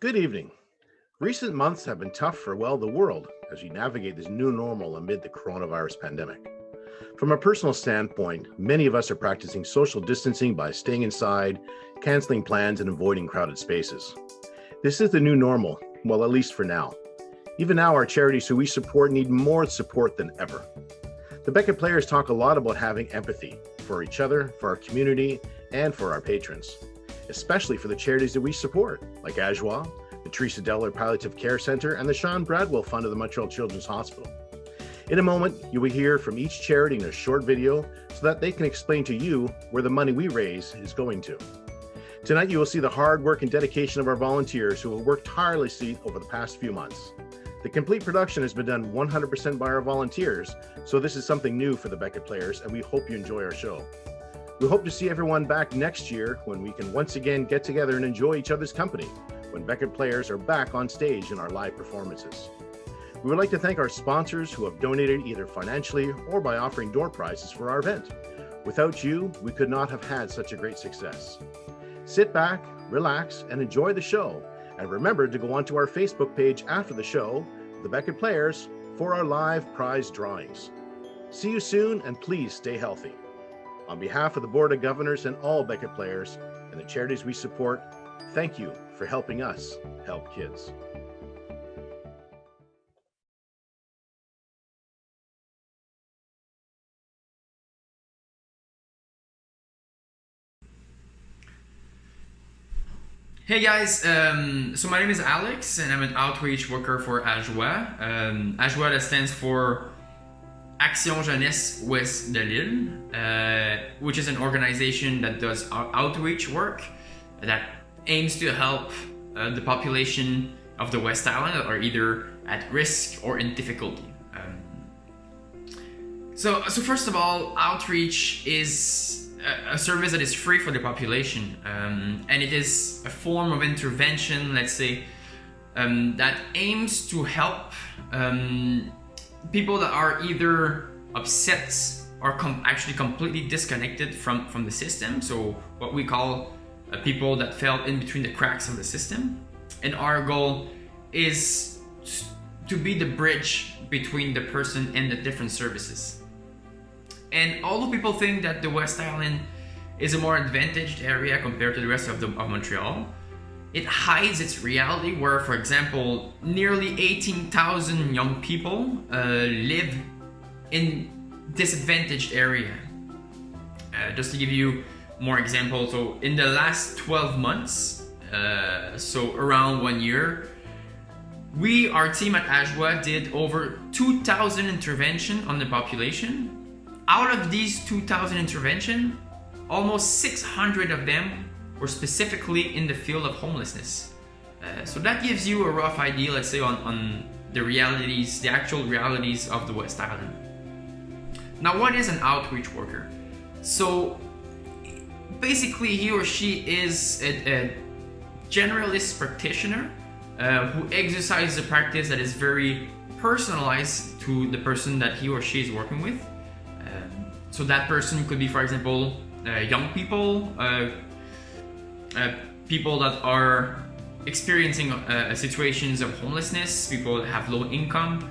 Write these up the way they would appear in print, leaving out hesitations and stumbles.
Good evening. Recent months have been tough for, well, the world as we navigate this new normal amid the coronavirus pandemic. From a personal standpoint, many of us are practicing social distancing by staying inside, canceling plans, and avoiding crowded spaces. This is the new normal, well, at least for now. Even now, our charities who we support need more support than ever. The Becket Players talk a lot about having empathy for each other, for our community, and for our patrons, especially for the charities that we support, like AJOA, the Teresa Deller Palliative Care Center, and the Sean Bradwell Fund of the Montreal Children's Hospital. In a moment, you will hear from each charity in a short video so that they can explain to you where the money we raise is going to. Tonight, you will see the hard work and dedication of our volunteers who have worked tirelessly over the past few months. The complete production has been done 100% by our volunteers, so this is something new for the Becket Players, and we hope you enjoy our show. We hope to see everyone back next year when we can once again get together and enjoy each other's company when Becket Players are back on stage in our live performances. We would like to thank our sponsors who have donated either financially or by offering door prizes for our event. Without you, we could not have had such a great success. Sit back, relax, and enjoy the show. And remember to go onto our Facebook page after the show, The Becket Players, for our live prize drawings. See you soon, and please stay healthy. On behalf of the Board of Governors and all Becket Players and the charities we support, thank you for helping us help kids. Hey guys, so my name is Alex and I'm an outreach worker for AJOA. AJOA that stands for Action Jeunesse Ouest de l'Île, which is an organization that does outreach work that aims to help the population of the West Island that are either at risk or in difficulty. So first of all, outreach is a service that is free for the population, and it is a form of intervention, let's say, that aims to help people that are either upset or actually completely disconnected from the system, so what we call people that fell in between the cracks of the system. And our goal is to be the bridge between the person and the different services. And although people think that the West Island is a more advantaged area compared to the rest of Montreal, it hides its reality where, for example, nearly 18,000 young people live in disadvantaged area. Just to give you more examples, so in the last 12 months, so around 1 year, our team at AJOA did over 2,000 interventions on the population. Out of these 2,000 interventions, almost 600 of them were specifically in the field of homelessness. So that gives you a rough idea, let's say, on the realities, the actual realities of the West Island. Now, what is an outreach worker? So basically, he or she is a generalist practitioner who exercises a practice that is very personalized to the person that he or she is working with. So that person could be, for example, young people, people that are experiencing situations of homelessness, people that have low income,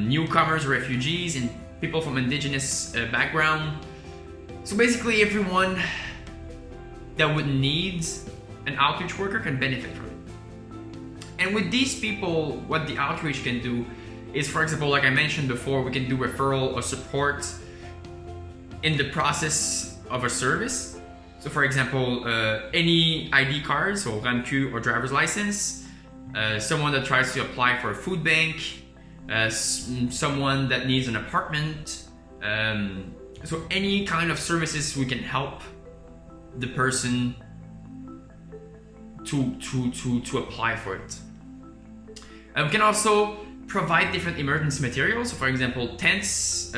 newcomers, refugees, and people from indigenous background. So basically everyone that would need an outreach worker can benefit from it. And with these people, what the outreach can do is, for example, like I mentioned before, we can do referral or support in the process of a service. So for example, any ID card, so RAMQ or driver's license, someone that tries to apply for a food bank, someone that needs an apartment, so any kind of services we can help the person to apply for it. We can also provide different emergency materials, so for example, tents,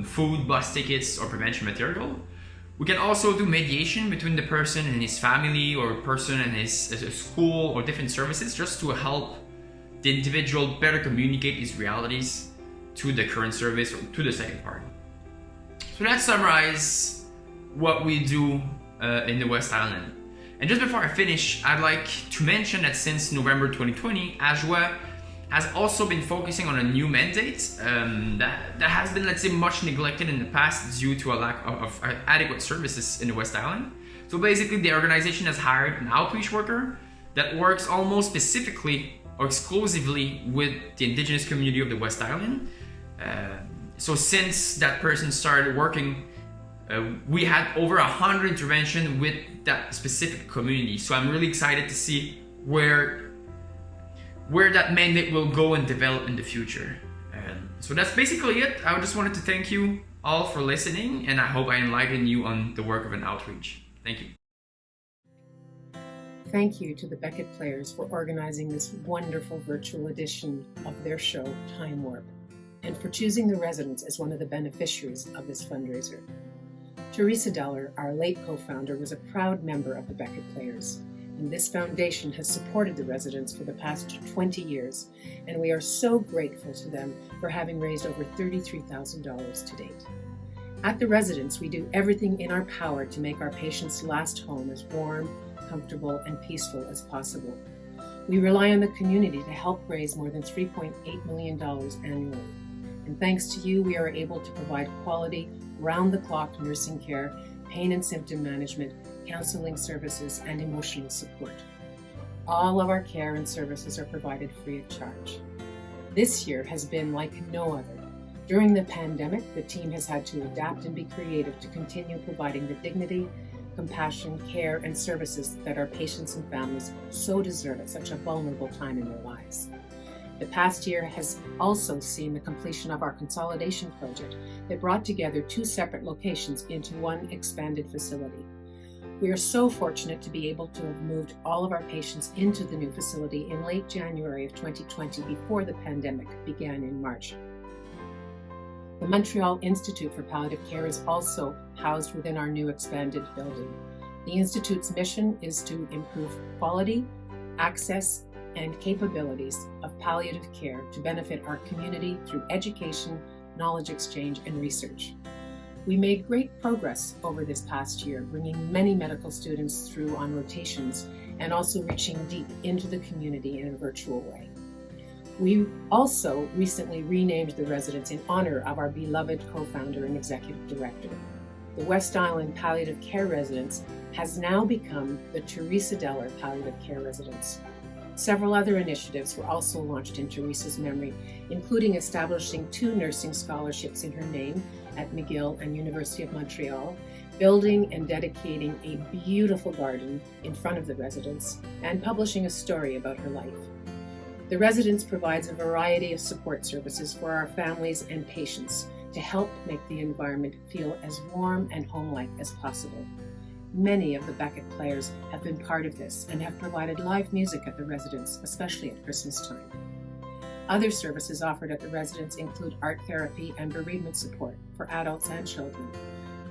food, bus tickets, or prevention material. We can also do mediation between the person and his family, or person and his school, or different services, just to help the individual better communicate his realities to the current service or to the second party. So let's summarize what we do in the West Island. And just before I finish, I'd like to mention that since November 2020, AJOA has also been focusing on a new mandate that has been, let's say, much neglected in the past due to a lack of adequate services in the West Island. So basically, the organization has hired an outreach worker that works almost specifically or exclusively with the Indigenous community of the West Island. So since that person started working, we had over 100 interventions with that specific community. So I'm really excited to see where that mandate will go and develop in the future. So that's basically it. I just wanted to thank you all for listening, and I hope I enlightened you on the work of an outreach. Thank you. Thank you to the Becket Players for organizing this wonderful virtual edition of their show, Time Warp, and for choosing the residents as one of the beneficiaries of this fundraiser. Teresa Deller, our late co-founder, was a proud member of the Becket Players, and this foundation has supported the residents for the past 20 years, and we are so grateful to them for having raised over $33,000 to date. At the residence, we do everything in our power to make our patients' last home as warm, comfortable, and peaceful as possible. We rely on the community to help raise more than $3.8 million annually. And thanks to you, we are able to provide quality, round-the-clock nursing care, pain and symptom management, counseling services, and emotional support. All of our care and services are provided free of charge. This year has been like no other. During the pandemic, the team has had to adapt and be creative to continue providing the dignity, compassion, care, and services that our patients and families so deserve at such a vulnerable time in their lives. The past year has also seen the completion of our consolidation project that brought together two separate locations into one expanded facility. We are so fortunate to be able to have moved all of our patients into the new facility in late January of 2020 before the pandemic began in March. The Montreal Institute for Palliative Care is also housed within our new expanded building. The Institute's mission is to improve quality, access, and capabilities of palliative care to benefit our community through education, knowledge exchange, and research. We made great progress over this past year, bringing many medical students through on rotations and also reaching deep into the community in a virtual way. We also recently renamed the residence in honor of our beloved co-founder and executive director. The West Island Palliative Care Residence has now become the Teresa Deller Palliative Care Residence. Several other initiatives were also launched in Teresa's memory, including establishing 2 nursing scholarships in her name at McGill and University of Montreal, building and dedicating a beautiful garden in front of the residence, and publishing a story about her life. The residence provides a variety of support services for our families and patients to help make the environment feel as warm and home-like as possible. Many of the Becket Players have been part of this and have provided live music at the residence, especially at Christmas time. Other services offered at the residence include art therapy and bereavement support for adults and children.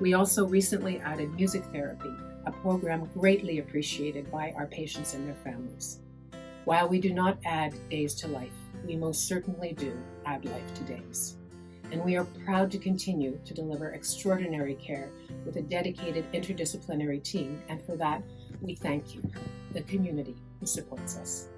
We also recently added music therapy, a program greatly appreciated by our patients and their families. While we do not add days to life, we most certainly do add life to days. And we are proud to continue to deliver extraordinary care with a dedicated interdisciplinary team, and for that, we thank you, the community who supports us.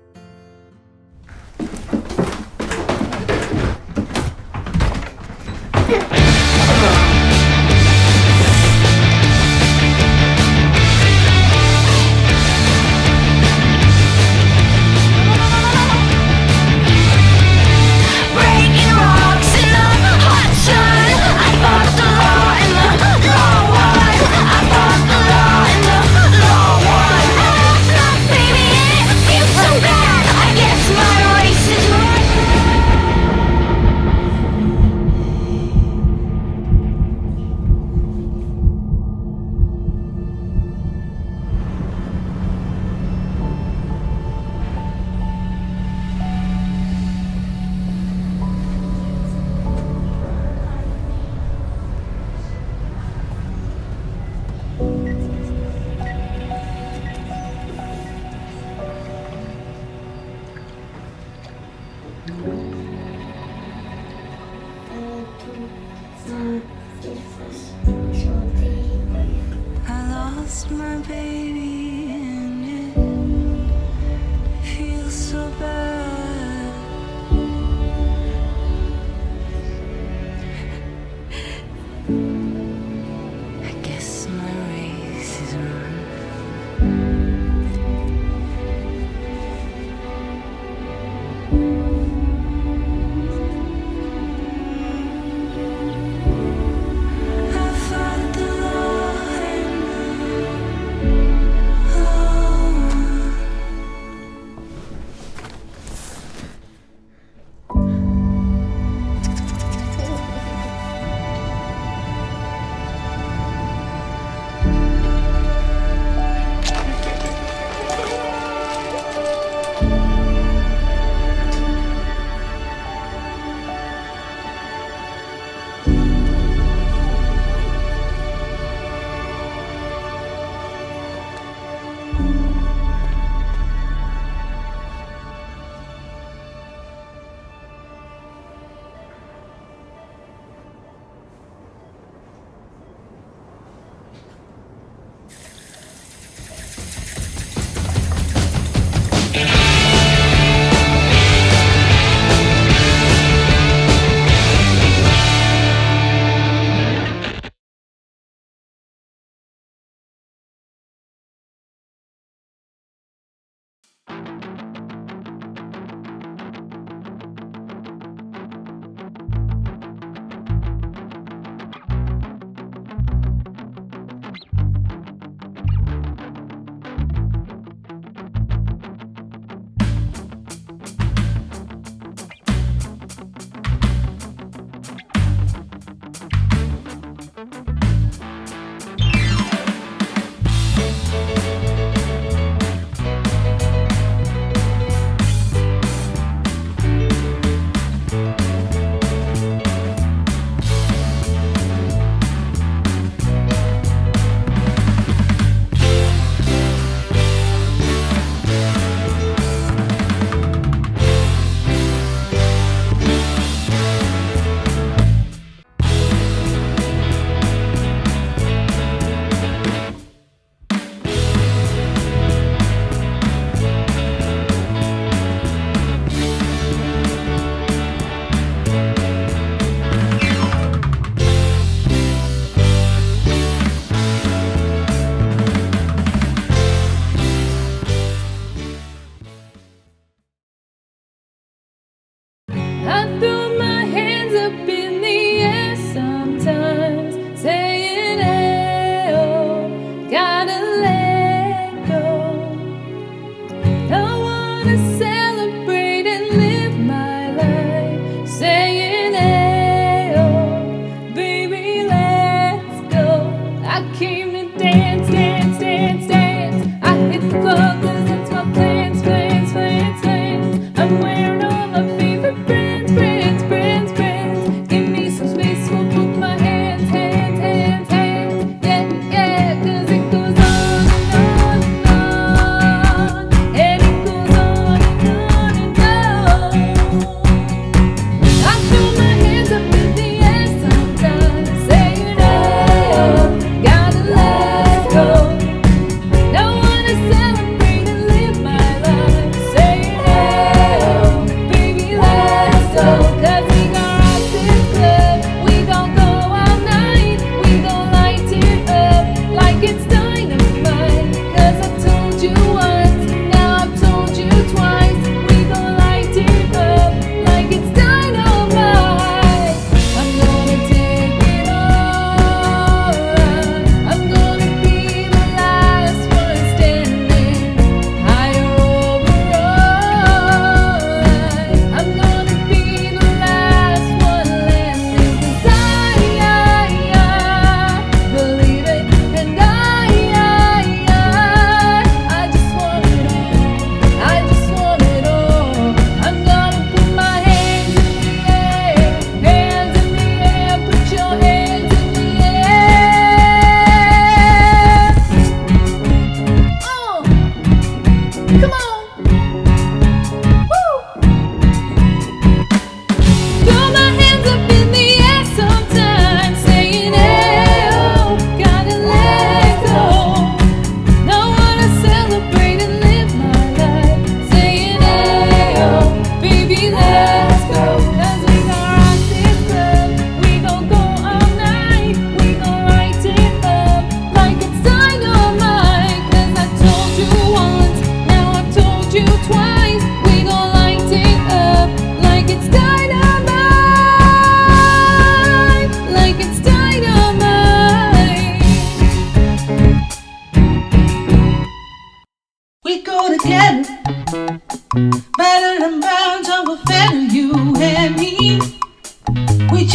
I lost my baby so bad. I guess my race is run. I fought the line. Oh.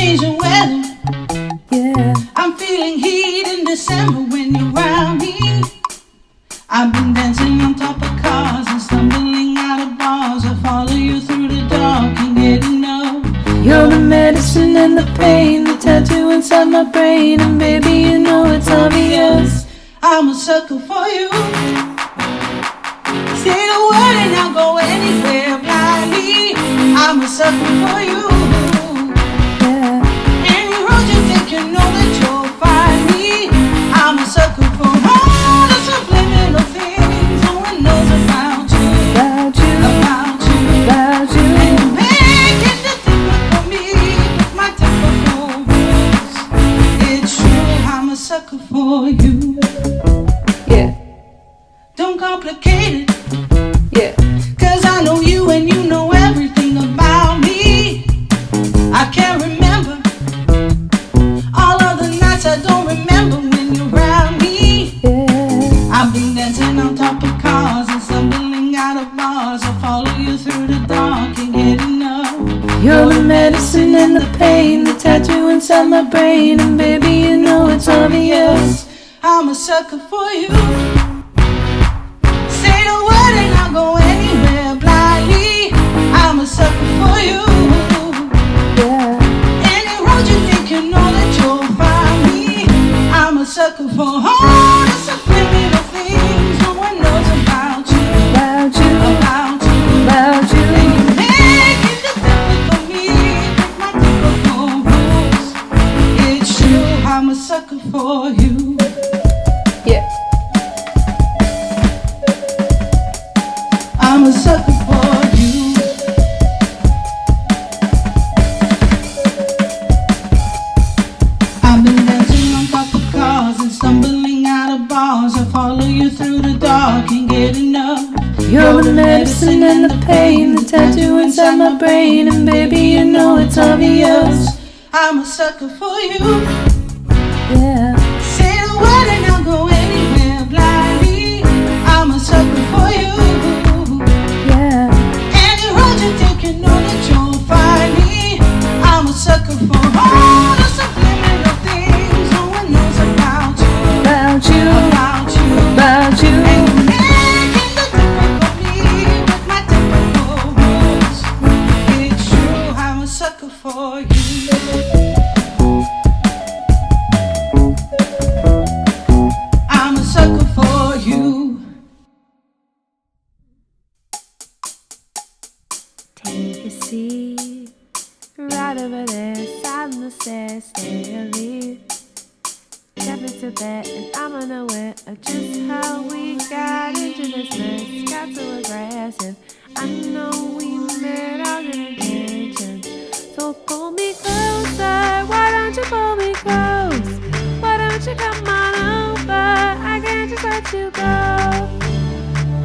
changing weather. Yeah. I'm feeling heat in December when you're around me. I've been dancing on top of cars and stumbling out of bars. I follow you through the dark and get enough. You're the medicine and the pain, the tattoo inside my brain, and baby, you know it's obvious. I'm a sucker for you. Say the word and I'll go anywhere blindly. I'm a sucker for you. Yeah. Any road you take, you know that you'll find me. I'm a sucker for all the subliminal things no one knows about you. About you, About you. about you. And you make it the typical me with my typical voice. It's true, I'm a sucker for you. Yeah, Don't complicate it, yeah. 'cause I know you and you know everything about me. I can't remember all of the nights I don't remember when you're around me. Yeah. I've been dancing on top of cars and stumbling out of bars. I follow you through the dark and get enough. You're the medicine and the pain, the tattoo inside my brain, and baby, you know it's obvious. I'm a sucker for you. Say the word and I'll go anywhere blindly. I'm a sucker for you. Yeah, Any road you take, you know that you'll find me. I'm a sucker for all the subliminal things no one knows about you. about you, About you. about you. And you make it the typical me with my typical voice. It's true, I'm a sucker for you. Yeah, I'm a sucker for you. I've been dancing on top of cars and stumbling out of bars. I follow you through the dark and get enough. you're the medicine and the pain, the tattoo inside my brain, and baby, you know it's obvious. I'm a sucker for you. Yeah, Say the word and I'll go anywhere blindly. I'm a sucker for you. yeah. Any road you take, you know that you'll find me. I'm a sucker for all the subliminal things no one knows about you. About you, About you. about you. And you make it the typical me with my typical voice. It's true, I'm a sucker for you. I'm a sucker for you. Take a seat right over there, side on the stairs, stay or leave. Step into bed, and I'ma know it of just how we got into this mess. Got so aggressive. I know we met our good intentions. So pull me closer. Why don't you pull me close? Why don't you come on over? I can't just let you go.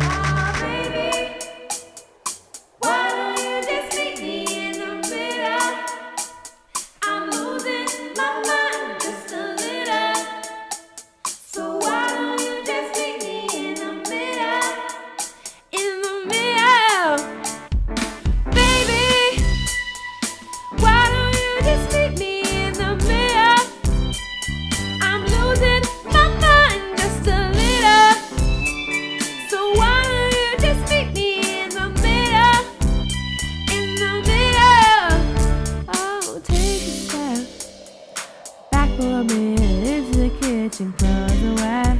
Oh, baby. Why don't you just meet me in the middle? I'm losing my mind just a little. So why don't you just meet me in the middle? In the middle. Baby, why don't you just meet me in the middle? I'm losing my mind just a little. So why don't you just meet me in the middle? In the middle. Oh, take a step back for a minute into the kitchen, clothes are wet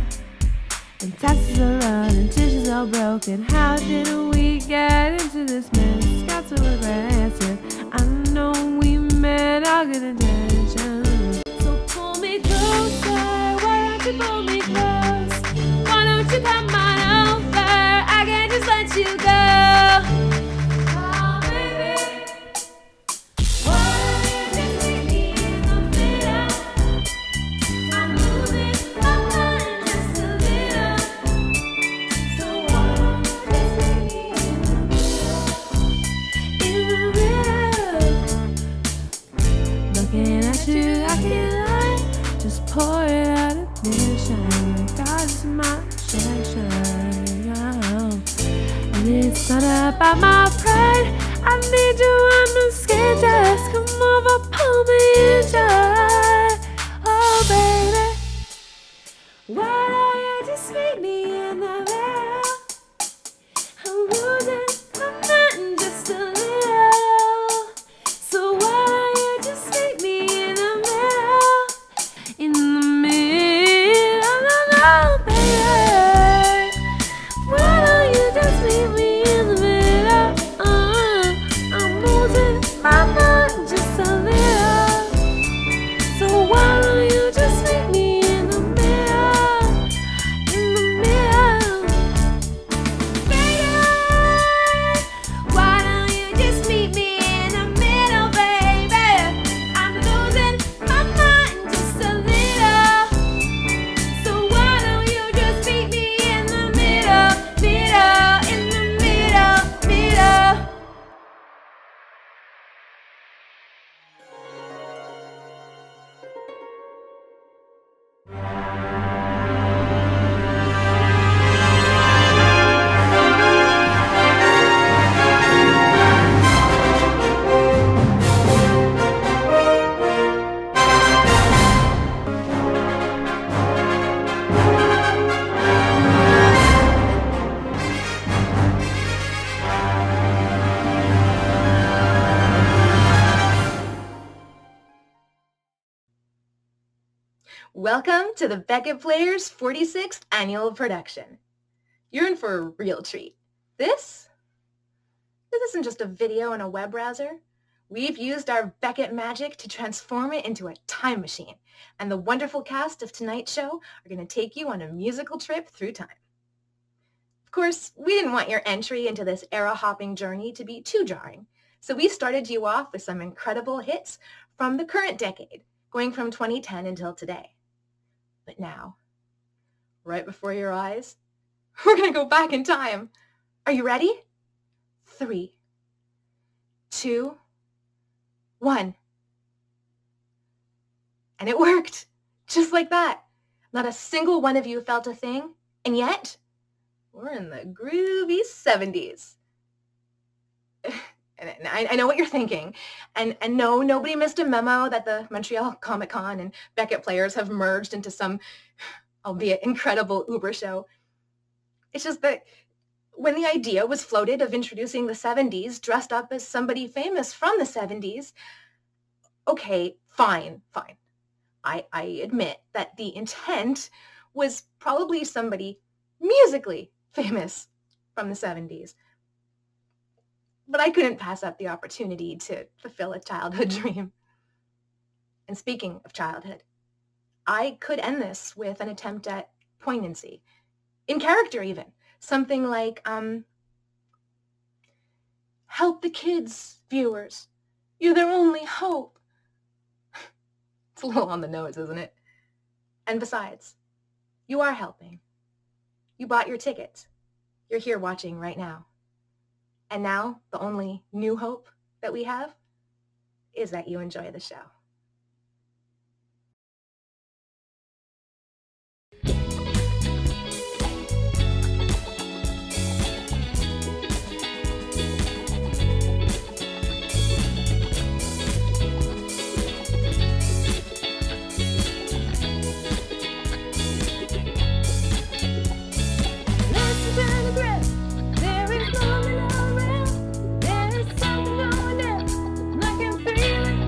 and taxes are running, tissues all broken. How did we get into this mess? Got so aggressive. I know we meant our good intentions. So pull me closer. Why don't you pull me close? Why don't you come on over? I can't just let you go. Oh, baby. Why don't you just meet me in the middle? I'm losing my mind just a little. So why don't you just meet me in the middle? In the middle. Looking at you, I can't lie. Just pour it out of me, shine. God's my shine. And it's not about my pride. I need you on the skin, just come over, pull me in. Welcome to the Becket Players 46th annual production. You're in for a real treat. This isn't just a video in a web browser. We've used our Becket magic to transform it into a time machine, and the wonderful cast of tonight's show are going to take you on a musical trip through time. Of course, we didn't want your entry into this era-hopping journey to be too jarring, so we started you off with some incredible hits from the current decade, going from 2010 until today. But now, right before your eyes, we're going to go back in time. Are you ready? 3, 2, 1. And it worked, just like that. Not a single one of you felt a thing, and yet, we're in the groovy 70s. And I know what you're thinking. And no, nobody missed a memo that the Montreal Comic-Con and Becket Players have merged into some, albeit incredible, Uber show. It's just that when the idea was floated of introducing the 70s dressed up as somebody famous from the 70s, okay, fine. I admit that the intent was probably somebody musically famous from the 70s. But I couldn't pass up the opportunity to fulfill a childhood dream. And speaking of childhood, I could end this with an attempt at poignancy. In character even. Something like, help the kids, viewers. You're their only hope. It's a little on the nose, isn't it? And besides, you are helping. You bought your tickets. You're here watching right now. And now, the only new hope that we have is that you enjoy the show. Listen to the breath. There is movement all around. There is something going down. I can feel it.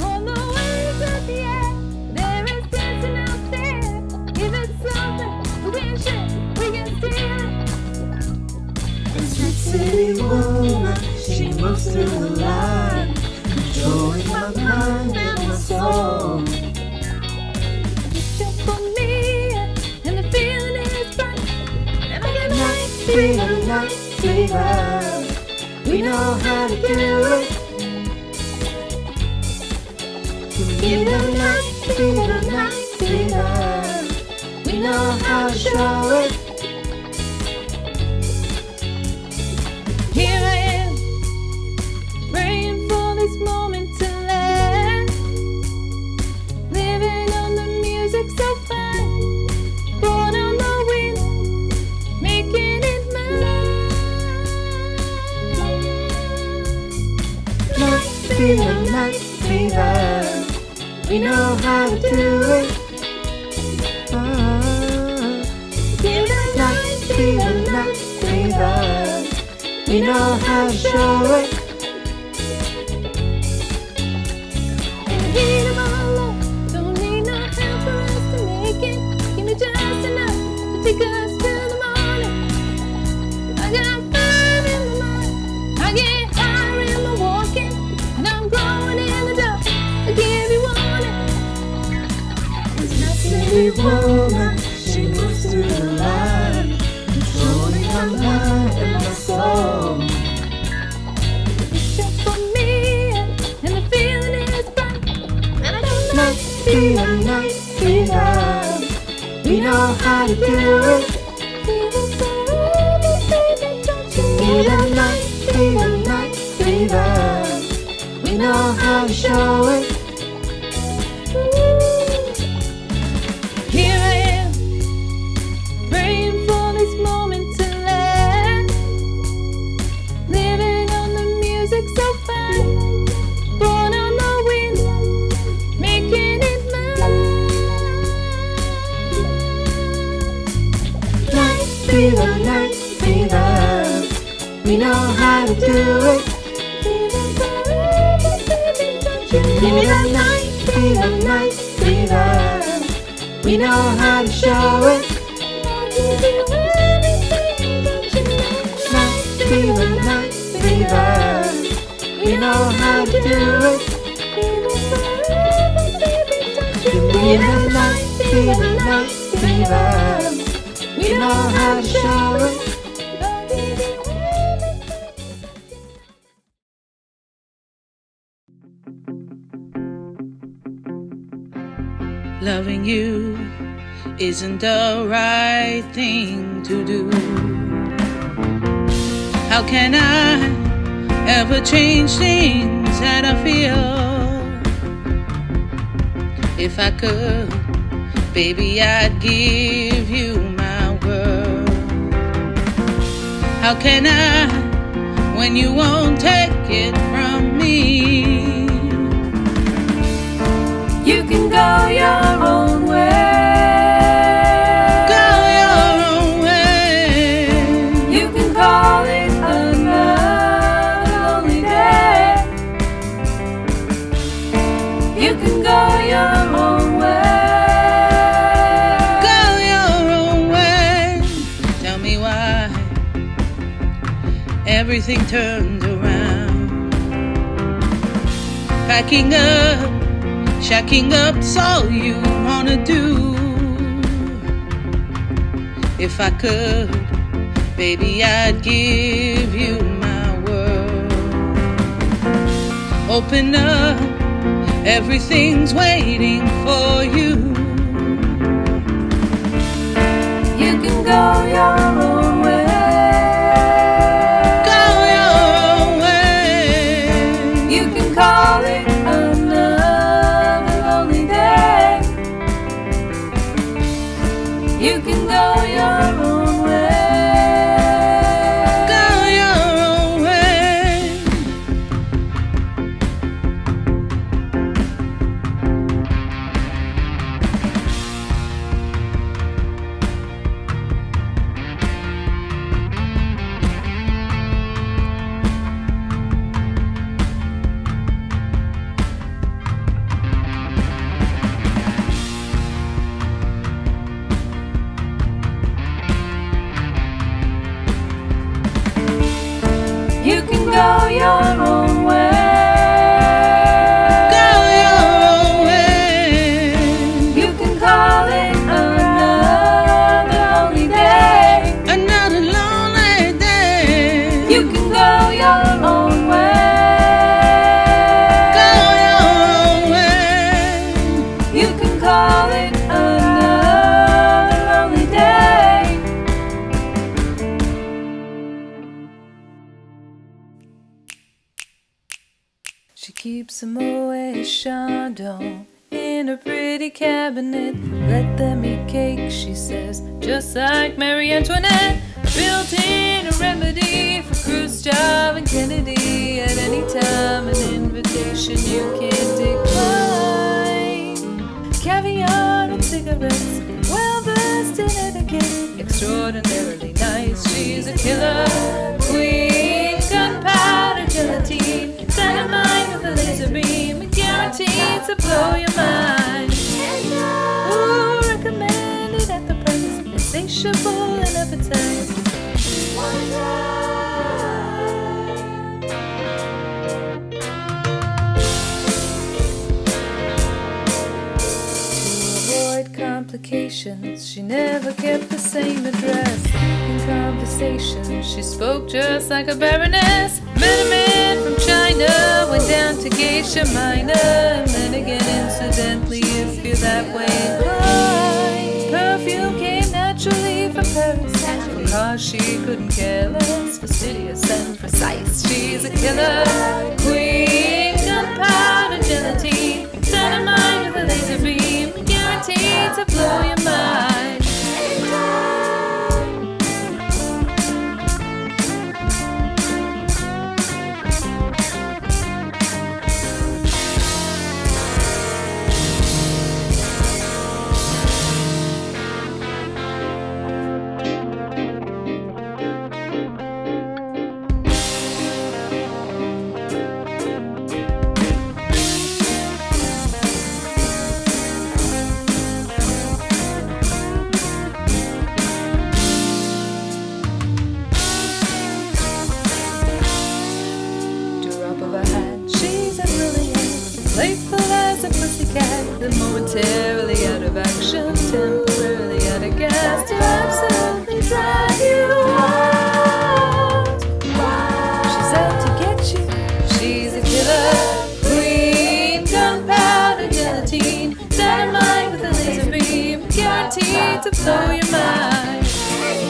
On the waves of the air. There is dancing out there. If it's something we can share, we can steal it. It's that city woman, she moves through the line, controlling my mind and my soul. It's just for me, and the feeling is bright. And I can Night fever, night fever, we know how to do it. Give it a night fever, we know how to show it. Here I am, praying for this moment to last. Living on the music so fine, born on the wind, making it mine. Night fever, we know how to do it. Give it a Night fever, we know how to show it. and heat of our love. Don't need no help for us to make it. Give me just enough to take us to the morning. I got fire in my mind, I get higher in my walking, and I'm glowing in the dark. I give you warning. It's that city woman, she moves through the line, controlling my mind and my soul. It's just for me, and the feeling is bright. And I don't know. Night fever, we know how to do it. Feeling so right, baby, don't you Give it a know? night fever, we know how to show it. Here I am, praying for this moment to last. Living on the music so fine, born on the wind, making it mine. Night fever, we know how to do it. Feeling so right, baby, don't you Give me know? that night fever, fever. We know how to show it. Night fever, night fever. We know how to do it. Give me the night fever, night fever. We know how to show it. Loving you isn't the right thing to do. How can I ever change things that I feel? If I could, baby, I'd give you my world. How can I when you won't take it from me? You can go your own way. Go your own way. You can call it another lonely day. You can go your own way. Go your own way. Tell me why everything turned around. Packing up, shacking up's all you wanna do. If I could, baby, I'd give you my world. Open up, everything's waiting for you. You can go your own way. Go your own way. You can call it another lonely day. You can go your own way. Go your own way. You can go your own way. Go your own way. You can call it another lonely day. Another lonely day. You can go your own way. Go your own way. You can call it another lonely day. She keeps a Moet Chandon in her pretty cabinet. Let them eat cake, she says, just like Marie Antoinette. Built in a remedy for Khrushchev and Kennedy. At any time, an invitation you can't decline. Caviar and cigarettes, well versed in etiquette, extraordinarily nice. She's a killer queen, gunpowder gelatine, dynamite with a laser beam, guaranteed to blow your mind. Ooh, recommended at the price, insatiable in appetite. Avoid complications, she never kept the same address. In conversation, she spoke just like a baroness. Met a man from China, went down to Geisha Minor, and then again, incidentally, if you're that way inclined. Perfume came naturally from Paris, because she couldn't care less, fastidious and precise. She's a killer queen, gunpowder gelatine, dynamite with a laser beam, guaranteed to blow your mind. playful as a pussycat, then momentarily out of action, temporarily out of gas, to absolutely drive you wild. She's out to get you. She's a killer queen, gunpowder guillotine, dynamite with a laser beam, guaranteed to blow your mind.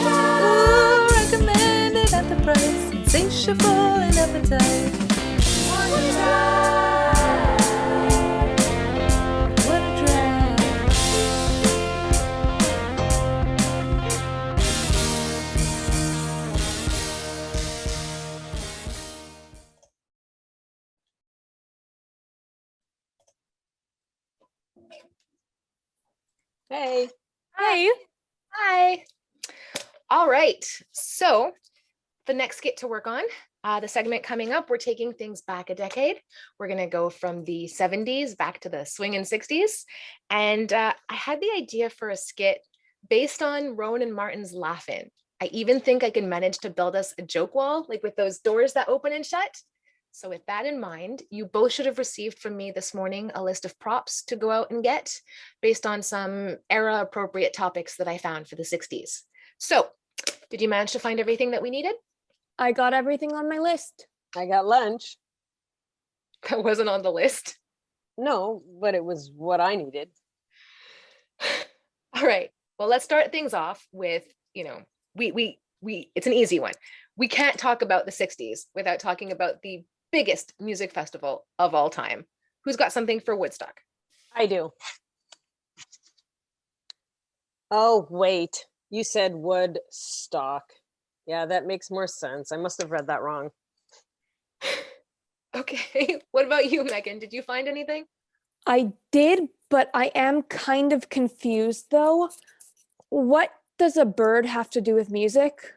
Ooh, recommended at the price, insatiable in appetite. What a drive! What a drive! Hey. Hi. Hi. All right. So the next skit to work on, the segment coming up, we're taking things back a decade. We're going to go from the 70s back to the swinging 60s. And I had the idea for a skit based on Rowan and Martin's Laugh-In. I even think I can manage to build us a joke wall, like with those doors that open and shut. So with that in mind, you both should have received from me this morning a list of props to go out and get based on some era appropriate topics that I found for the 60s. So did you manage to find everything that we needed? I got everything on my list. I got lunch. That wasn't on the list. No, but it was what I needed. All right. Well, let's start things off with, it's an easy one. We can't talk about the 60s without talking about the biggest music festival of all time. Who's got something for Woodstock? I do. Oh, wait. You said Woodstock. Yeah, that makes more sense. I must have read that wrong. Okay. What about you, Megan? Did you find anything? I did, but I am kind of confused though. What does a bird have to do with music?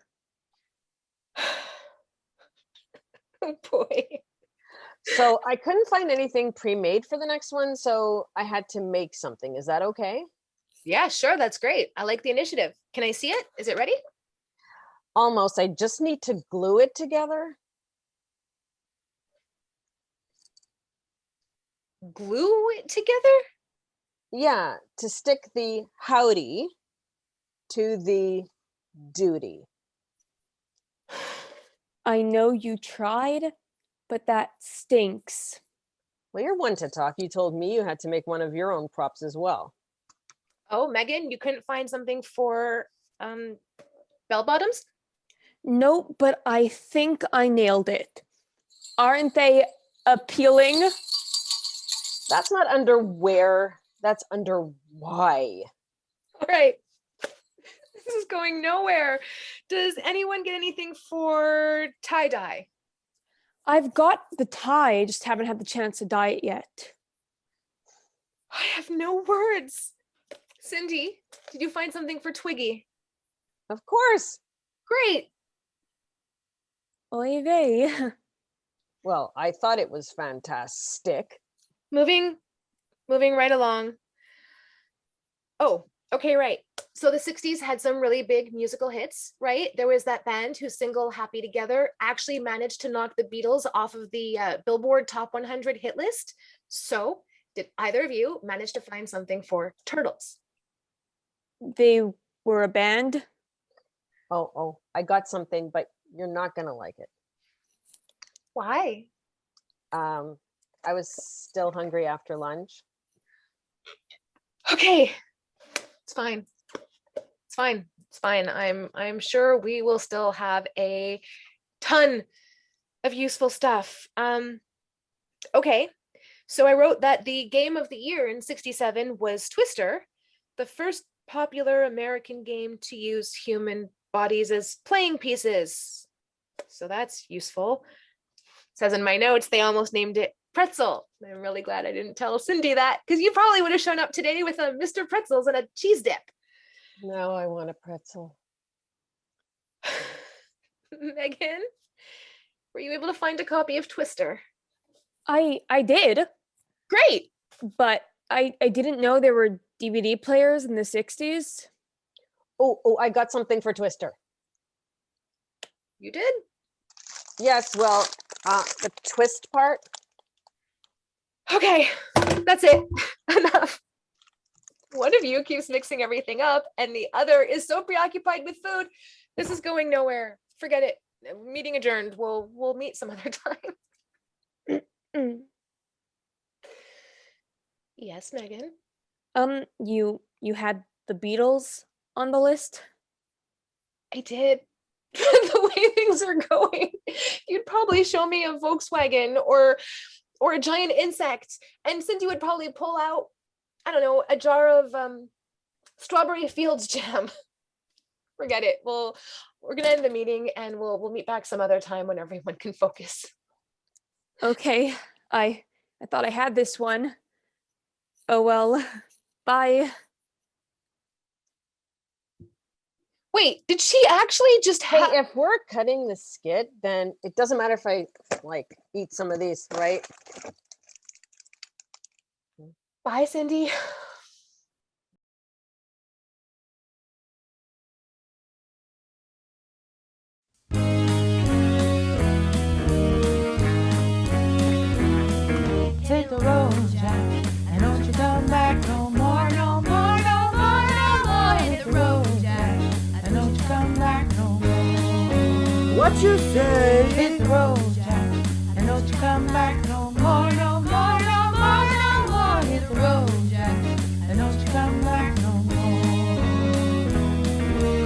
Oh boy. So I couldn't find anything pre-made for the next one, so I had to make something. Is that okay? Yeah, sure. That's great. I like the initiative. Can I see it? Is it ready? Almost. I just need to glue it together. Glue it together? Yeah, to stick the howdy to the duty. I know you tried, but that stinks. Well, you're one to talk. You told me you had to make one of your own props as well. Oh, Megan, you couldn't find something for bell bottoms? Nope, but I think I nailed it. Aren't they appealing? That's not under where, that's under why. All right. This is going nowhere. Does anyone get anything for tie-dye? I've got the tie, just haven't had the chance to dye it yet. I have no words. Cindy, did you find something for Twiggy? Of course. Great. Oy vey. Well, I thought it was fantastic. Moving right along. Oh, okay, right. So the 60s had some really big musical hits, right? There was that band whose single Happy Together actually managed to knock the Beatles off of the Billboard Top 100 hit list. So did either of you manage to find something for Turtles? They were a band? Oh, I got something, but you're not gonna like it. Why? I was still hungry after lunch. Okay, it's fine. It's fine. It's fine. I'm sure we will still have a ton of useful stuff. Okay, so I wrote that the game of the year in '67 was Twister, the first popular American game to use human bodies as playing pieces. So that's useful. It says in my notes, they almost named it Pretzel. I'm really glad I didn't tell Cindy that, because you probably would have shown up today with a Mr. Pretzels and a cheese dip. Now I want a pretzel. Megan, were you able to find a copy of Twister? I did, Great. but I didn't know there were DVD players in the 60s. Oh, I got something for Twister. You did? Yes, well, the twist part. Okay, that's it. Enough. One of you keeps mixing everything up, and the other is so preoccupied with food. This is going nowhere. Forget it. Meeting adjourned. We'll meet some other time. Yes, Megan. You had the Beatles on the list? I did. The way things are going, you'd probably show me a Volkswagen or a giant insect, and Cindy would probably pull out, I don't know, a jar of strawberry fields jam. Forget it. We're gonna end the meeting, and we'll meet back some other time when everyone can focus. Okay, I thought I had this one. Oh well, bye. Wait, did she actually just Hey, if we're cutting the skit, then it doesn't matter if I like eat some of these, right? Bye, Cindy. Hit the road, Jack, and don't you come back no more, no more, no more, no more. Hit the road, Jack, and don't you come back no more. What you say? Hit the road, Jack, and don't you come back no more, no more, no more, no more. Hit the road, Jack, and don't you come back no more.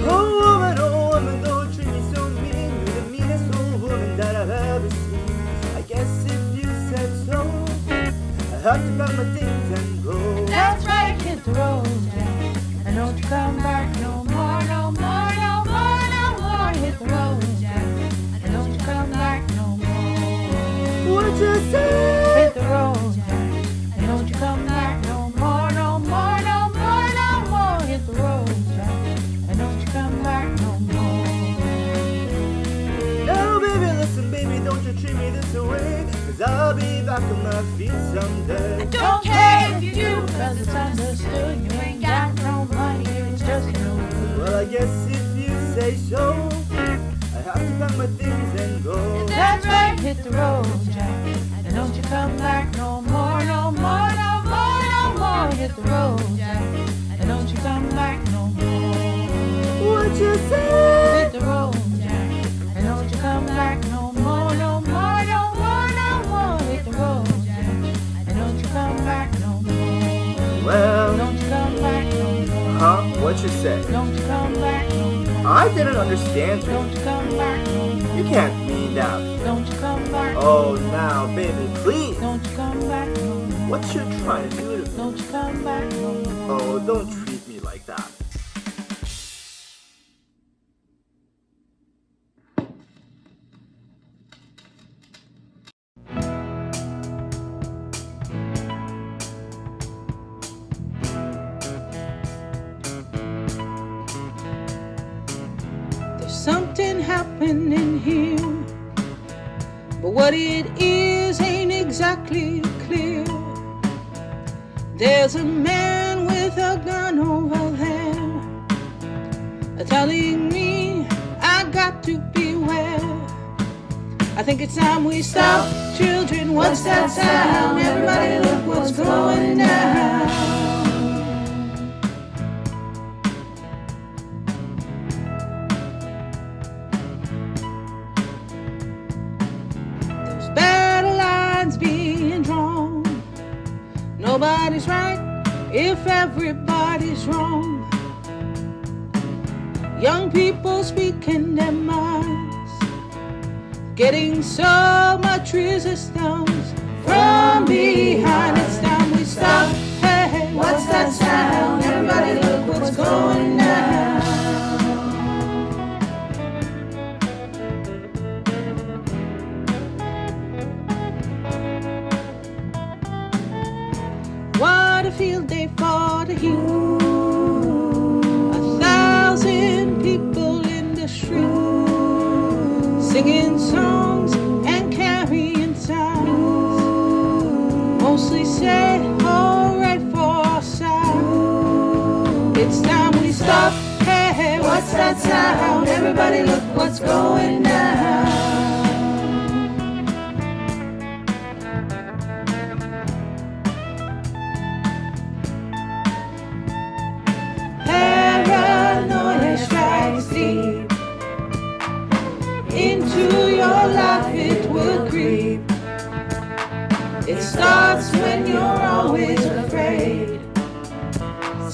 Oh woman, don't treat me so mean. You're the meanest old woman that I've ever seen. I guess if you said so, I have to pack my things and go. That's right, hit the road, Jack, and don't you come back no more, no more, no more, no more. Hit the road, Jack, and don't you come back no more. What you say? Hit the road, Jack, and don't you come back no more, no more, no more, no more. Hit the road, Jack, and don't you come back no more. Now baby, listen baby, don't you treat me this way, 'cause I'll be back on my feet someday. I don't care if you do, 'cause it's understood. You ain't got no money, it's just no good. Well, I guess if you say so, I have to pack my things and go. That's right, hit the road, Jack, and don't you come back no more, no more, no more, no more. Hit the road, Jack, and don't you come back no more. What you say? Hit the road, Jack, and don't you come back no more, no more, no more, no more. Hit the road, Jack, and don't you come back no more. Well, Don't you come back no more. huh? What you say? Don't you come back no more. I didn't understand you. Don't you come back no more. You can't mean that. Don't you come back no Oh, more. now, baby, please. Don't you come back no more. What you trying to do to me? Don't you come back no more. Oh, don't treat me like that. There's something happening here, but what it is ain't exactly clear. There's a man with a gun over there, telling me I got to beware. I think it's time we stop. Children, what's that sound? Everybody look what's going down. There's battle lines being drawn. Nobody's right if everybody's wrong. Young people speaking their minds, getting so much resistance from behind. It's time we stop. Hey, hey, what's that sound? Everybody look what's going down. What a field day for the youth. 1,000 people in the street, singing songs and carrying signs, mostly say alright for our side. It's time we stop. Hey, hey, what's that sound? Everybody look what's going down. It starts when you're always afraid.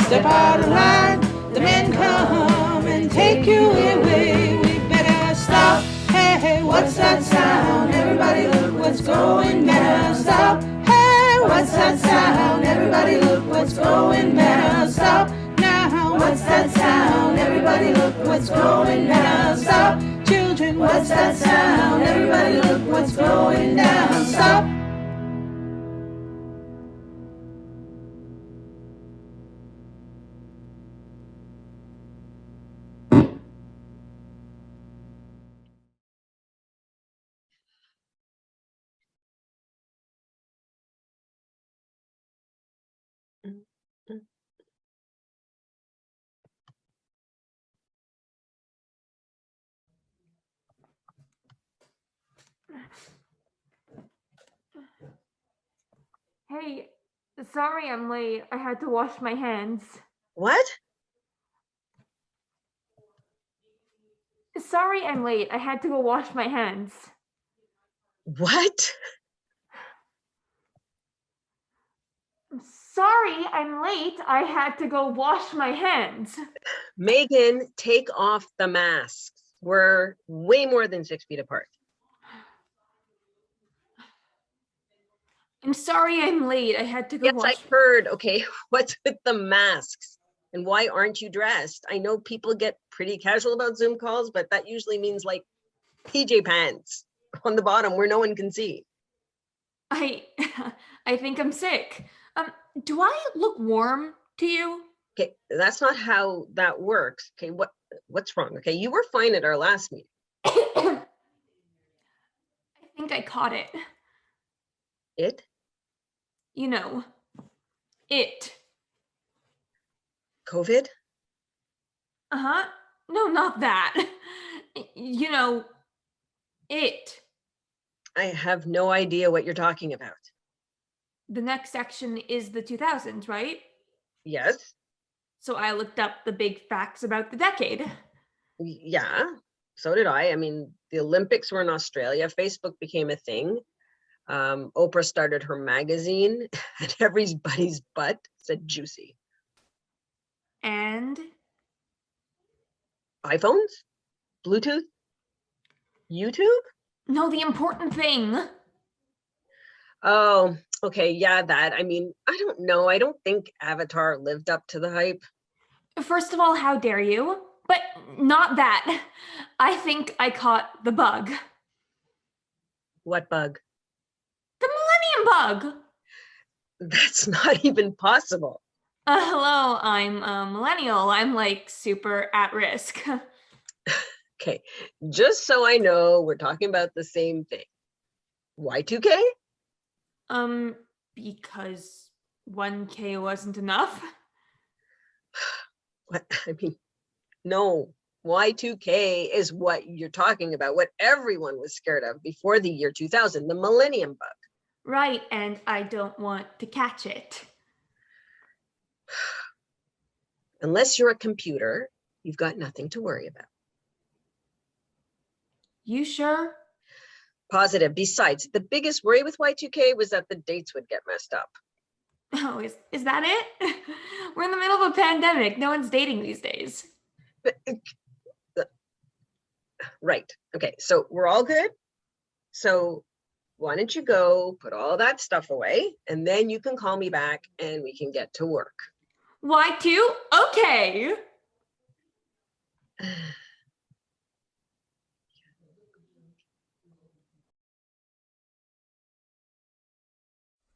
Step out of line, the men come and take you away. We better stop. Hey, hey, what's that sound? Everybody look what's going down. Stop. Hey, what's that sound? Everybody look what's going down. Stop now. What's that sound? Everybody look what's going down. Stop. Children, what's that sound? Everybody look what's going down. Stop. Hey, sorry I'm late. I had to wash my hands. What? Sorry I'm late. I had to go wash my hands. What? Sorry I'm late. I had to go wash my hands. Megan, take off the masks. We're way more than 6 feet apart. I'm sorry I'm late. I had to go Yes, wash. I heard. Okay, what's with the masks? And why aren't you dressed? I know people get pretty casual about Zoom calls, but that usually means like PJ pants on the bottom where no one can see. I think I'm sick. Do I look warm to you? Okay, that's not how that works. Okay, what's wrong? Okay, you were fine at our last meeting. I think I caught it. It? You know, it. COVID? Uh-huh. No, not that. You know, it. I have no idea what you're talking about. The next section is the 2000s, right? Yes? So I looked up the big facts about the decade. Yeah, so did I. I mean, the Olympics were in Australia. Facebook became a thing. Oprah started her magazine and everybody's butt said juicy. And iPhones? Bluetooth? YouTube? no, the important thing. Oh, okay. Yeah, that. I mean, I don't know. I don't think Avatar lived up to the hype. First of all, how dare you? But not that. I think I caught the bug. What bug? The Millennium Bug. That's not even possible. Hello, I'm a millennial. I'm like super at risk. Okay, just so I know, we're talking about the same thing. Y2K? Because 1K wasn't enough. What? I mean, no. Y2K is what you're talking about, what everyone was scared of before the year 2000, the Millennium Bug. Right, and I don't want to catch it. Unless you're a computer, you've got nothing to worry about. You sure? Positive. Besides, the biggest worry with Y2K was that the dates would get messed up. Oh, is that it? We're in the middle of a pandemic. No one's dating these days. Right. Okay, so we're all good. So why don't you go put all that stuff away and then you can call me back and we can get to work. Y2? Okay.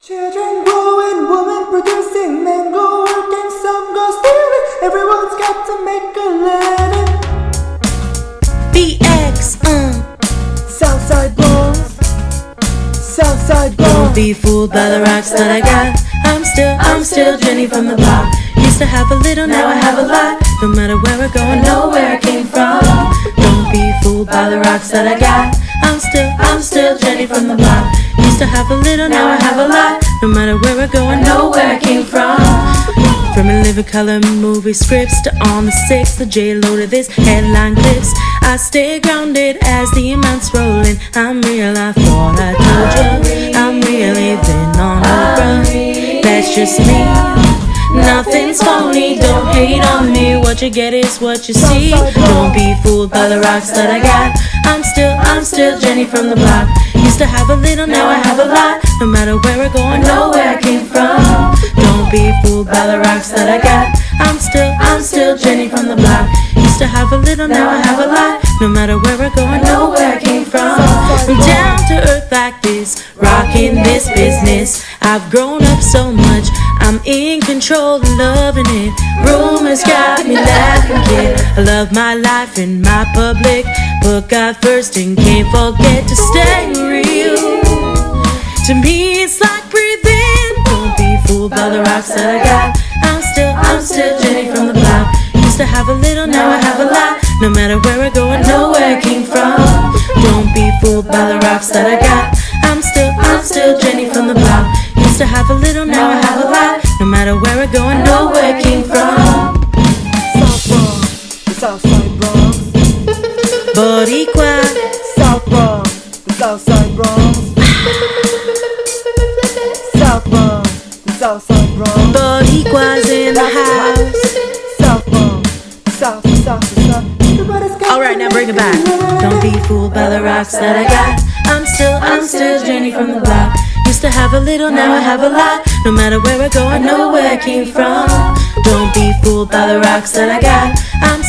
Children growing, women producing, men go working, some go stealing. Everyone's got to make a living. BX, Southside blows, Southside blows. Don't be fooled by the rocks that I got. I'm still Jenny from the block. Used to have a little, now I have a lot. No matter where we're going, know where I came from. Don't be fooled by the rocks that I got. I'm still Jenny from the block. Used to have a little, now I have a lot. No matter where we're going, know where I came from. From a living color movie scripts to on the 6th, the J-Lo to this headline clips. I stay grounded as the amounts rolling. I'm real, I thought I told you. I'm really been on the run. That's just me. Nothing's phony, don't hate on me. What you get is what you see. Don't be fooled by the rocks that I got. I'm still Jenny from the block. Used to have a little, now I have a lot. No matter where we're going, know where I came from. Don't be fooled by the rocks that I got. I'm still Jenny from the block. Used to have a little, now I have a lot. No matter where we're going, know where I came from. I'm down to earth like this, rocking this business. I've grown up so much, I'm in control, loving it. Rumors got me laughing, kid. I love my life in my public. Put God first and can't forget to stay real. To me it's like breathing. Don't be fooled by the rocks that I got. I'm still Jenny from the block. Used to have a little, now I have a lot. No matter where we're going, know where I came from. Don't be fooled by the rocks that I got. I'm still Jenny from the block. Used to have a little, now I have a lot. No matter where we're going, know where I came from. South Bronx, the Southside Bronx. Boricua, South Bronx, the Southside Bronx. South Bronx, the Southside Bronx. Boricua's in the house. South Bronx, South. Alright, now bring it back. Don't be fooled by the rocks that I got. I'm still Jenny from the block. Used to have a little, now I have a lot. No matter where we're going, know where I came from. Don't be fooled by the rocks that I got. I'm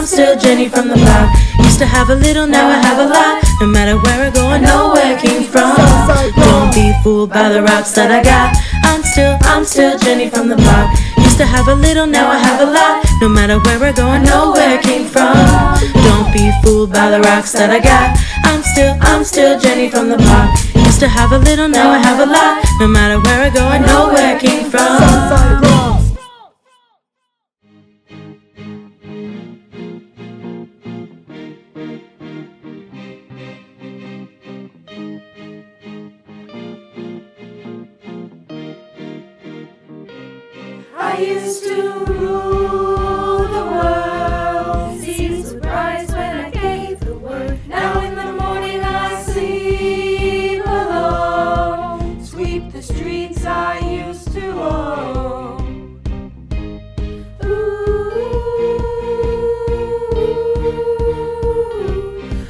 still Jenny from the block. Used to have a little, now I have a lot. No matter where we're going, know where I came from. Don't be fooled by the rocks that I got. I'm still Jenny from the block. Used to have a little, now I have a lot. No matter where we're going, know where I came from. Don't be fooled by the rocks that I got. I'm still Jenny from the block. Used to have a little, now I have a lot. No matter where I go, I know where I came from. Southside Bronx. I used to rule the world. Seemed surprised when I gave the word. Now in the morning I sleep alone. Sweep the streets I used to own. Ooh,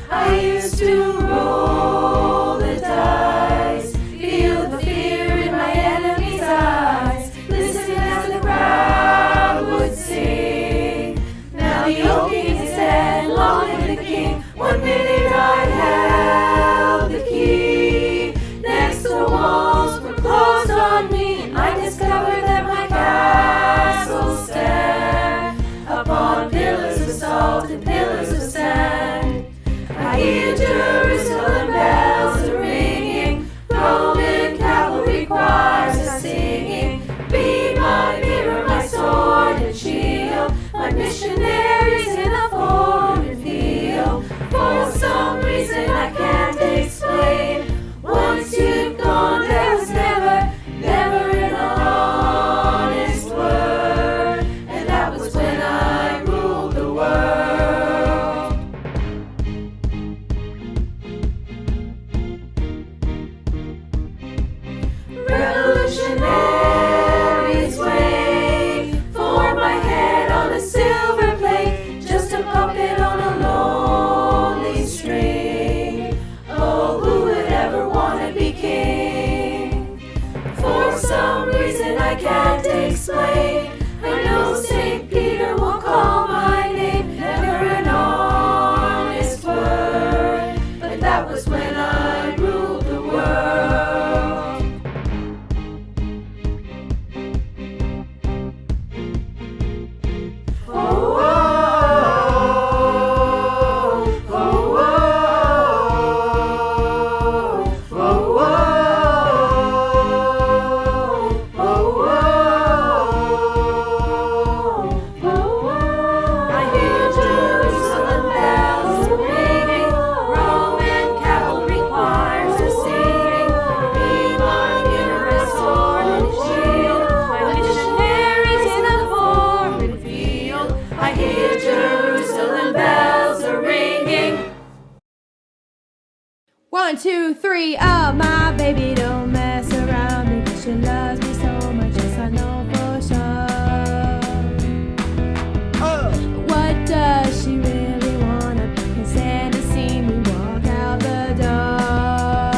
I used to roll the dice. Feel the fear in my enemy's eyes. Listen as the crowd would sing. Now the old king is dead, long live the king. 1 minute I held the key. Next the walls were closed on me. I discovered that my castle stand upon pillars of salt and pillars of sand. I hear Jerusalem bells are ringing. Roman cavalry choirs are singing. Be my mirror, my sword and shield, my missionaries in a foreign field. For some reason I can't explain, once you've gone there was never, never an honest word. And that was when I ruled the world. Revolutionaries wait for my head on a silver plate, just a puppet on a lonely string. Oh, who would ever want to be king? For some reason I can't explain, I know St. Peter will call my name. Never an honest word, but that was when I ruled the world. Oh, oh, oh, oh, oh, oh, oh, oh. 1, 2, 3. Oh, my baby don't mess around because she loves me so much. Yes, I know for sure. What does she really wanna? Can stand to see me walk out the door.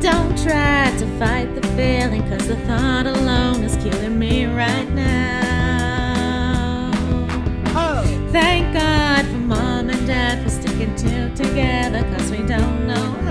Don't try to fight the feeling, cause the thought alone is killing me right now. Thank God for Mom and Dad for sticking two together, cause we don't know how.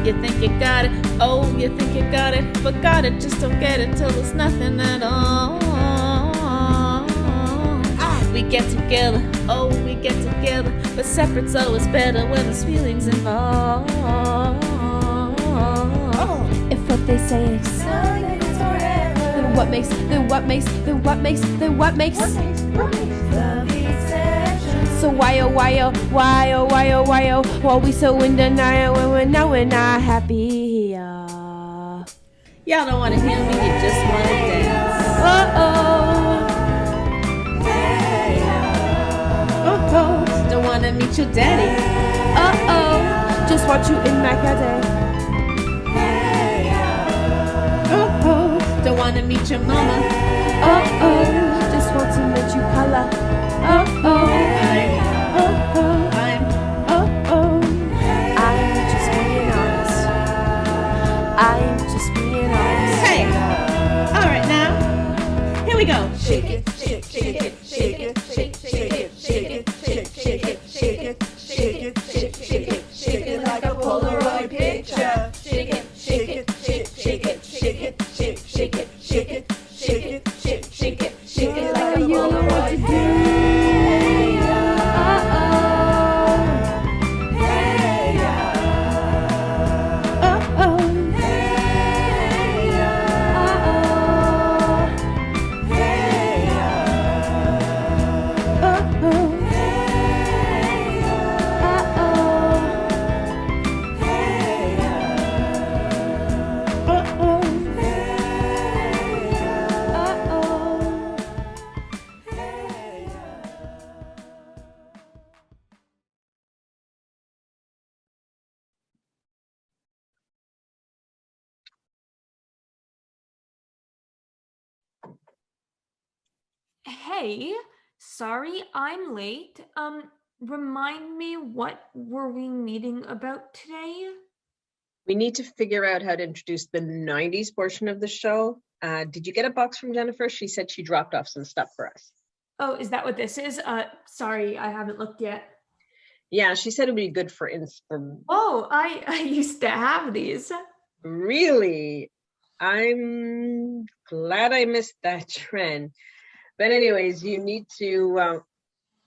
You think you got it, oh, you think you got it, but got it, just don't get it till there's nothing at all. We get together, oh, we get together, but separate's always better when there's feelings involved. If what they say is then what makes so why oh why we so in denial when we know we're not happy? Y'all don't wanna hear me, you just wanna dance. Don't wanna meet your daddy. Just want you in my caddy. Don't wanna meet your mama. Just want to meet you color. I'm just being honest. I'm just being honest. Hey, all right now, here we go. Shake it, shake, shake it, shake it, shake, shake it, shake it, shake, shake it, shake it, shake it, shake, shake it, shake it like a Polaroid picture. Shake it, shake it, shake, shake it, shake it, shake, shake it, shake it, shake it, shake, shake it, shake it like a Polaroid picture. Hey, sorry I'm late. Remind me, what were we meeting about today? We need to figure out how to introduce the 90s portion of the show. Did you get a box from Jennifer? She said she dropped off some stuff for us. Oh, is that what this is? Sorry, I haven't looked yet. Yeah, she said it would be good for Oh, I used to have these. Really? I'm glad I missed that trend. But anyways, you need to,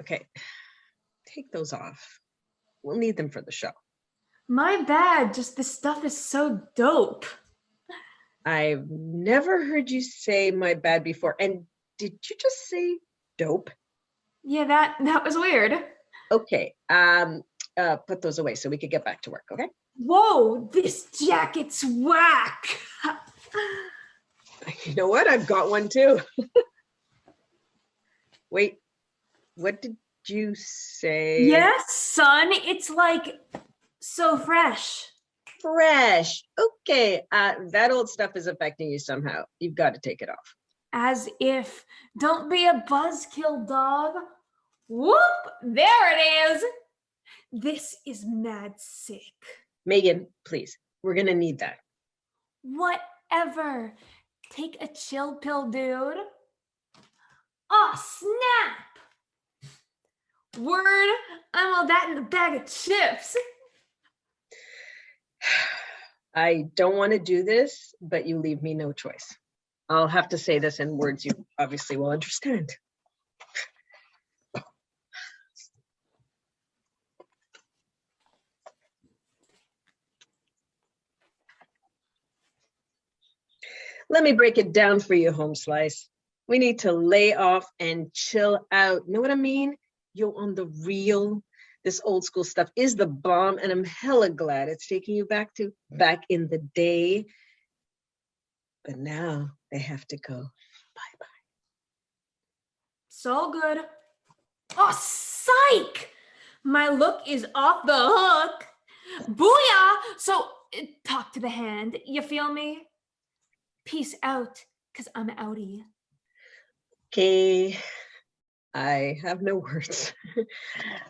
okay, take those off. We'll need them for the show. My bad, just this stuff is so dope. I've never heard you say my bad before. And did you just say dope? Yeah, that was weird. Okay, put those away so we could get back to work, okay? Whoa, this jacket's whack. You know what? I've got one too. Wait, what did you say? Yes, son, it's like so fresh. Fresh. Okay, that old stuff is affecting you somehow. You've got to take it off. As if. Don't be a buzzkill, dog. Whoop, there it is. This is mad sick. Megan, please, we're gonna need that. Whatever. Take a chill pill, dude. Oh, snap. Word, I'm all that in a bag of chips. I don't want to do this, but you leave me no choice. I'll have to say this in words you obviously will understand. Let me break it down for you, Home Slice. We need to lay off and chill out. Know what I mean? You're on the real. This old school stuff is the bomb, and I'm hella glad it's taking you back in the day. But now they have to go. Bye-bye. So good. Oh, psych! My look is off the hook. Booyah! So, talk to the hand. You feel me? Peace out, because I'm outie. Okay. I have no words.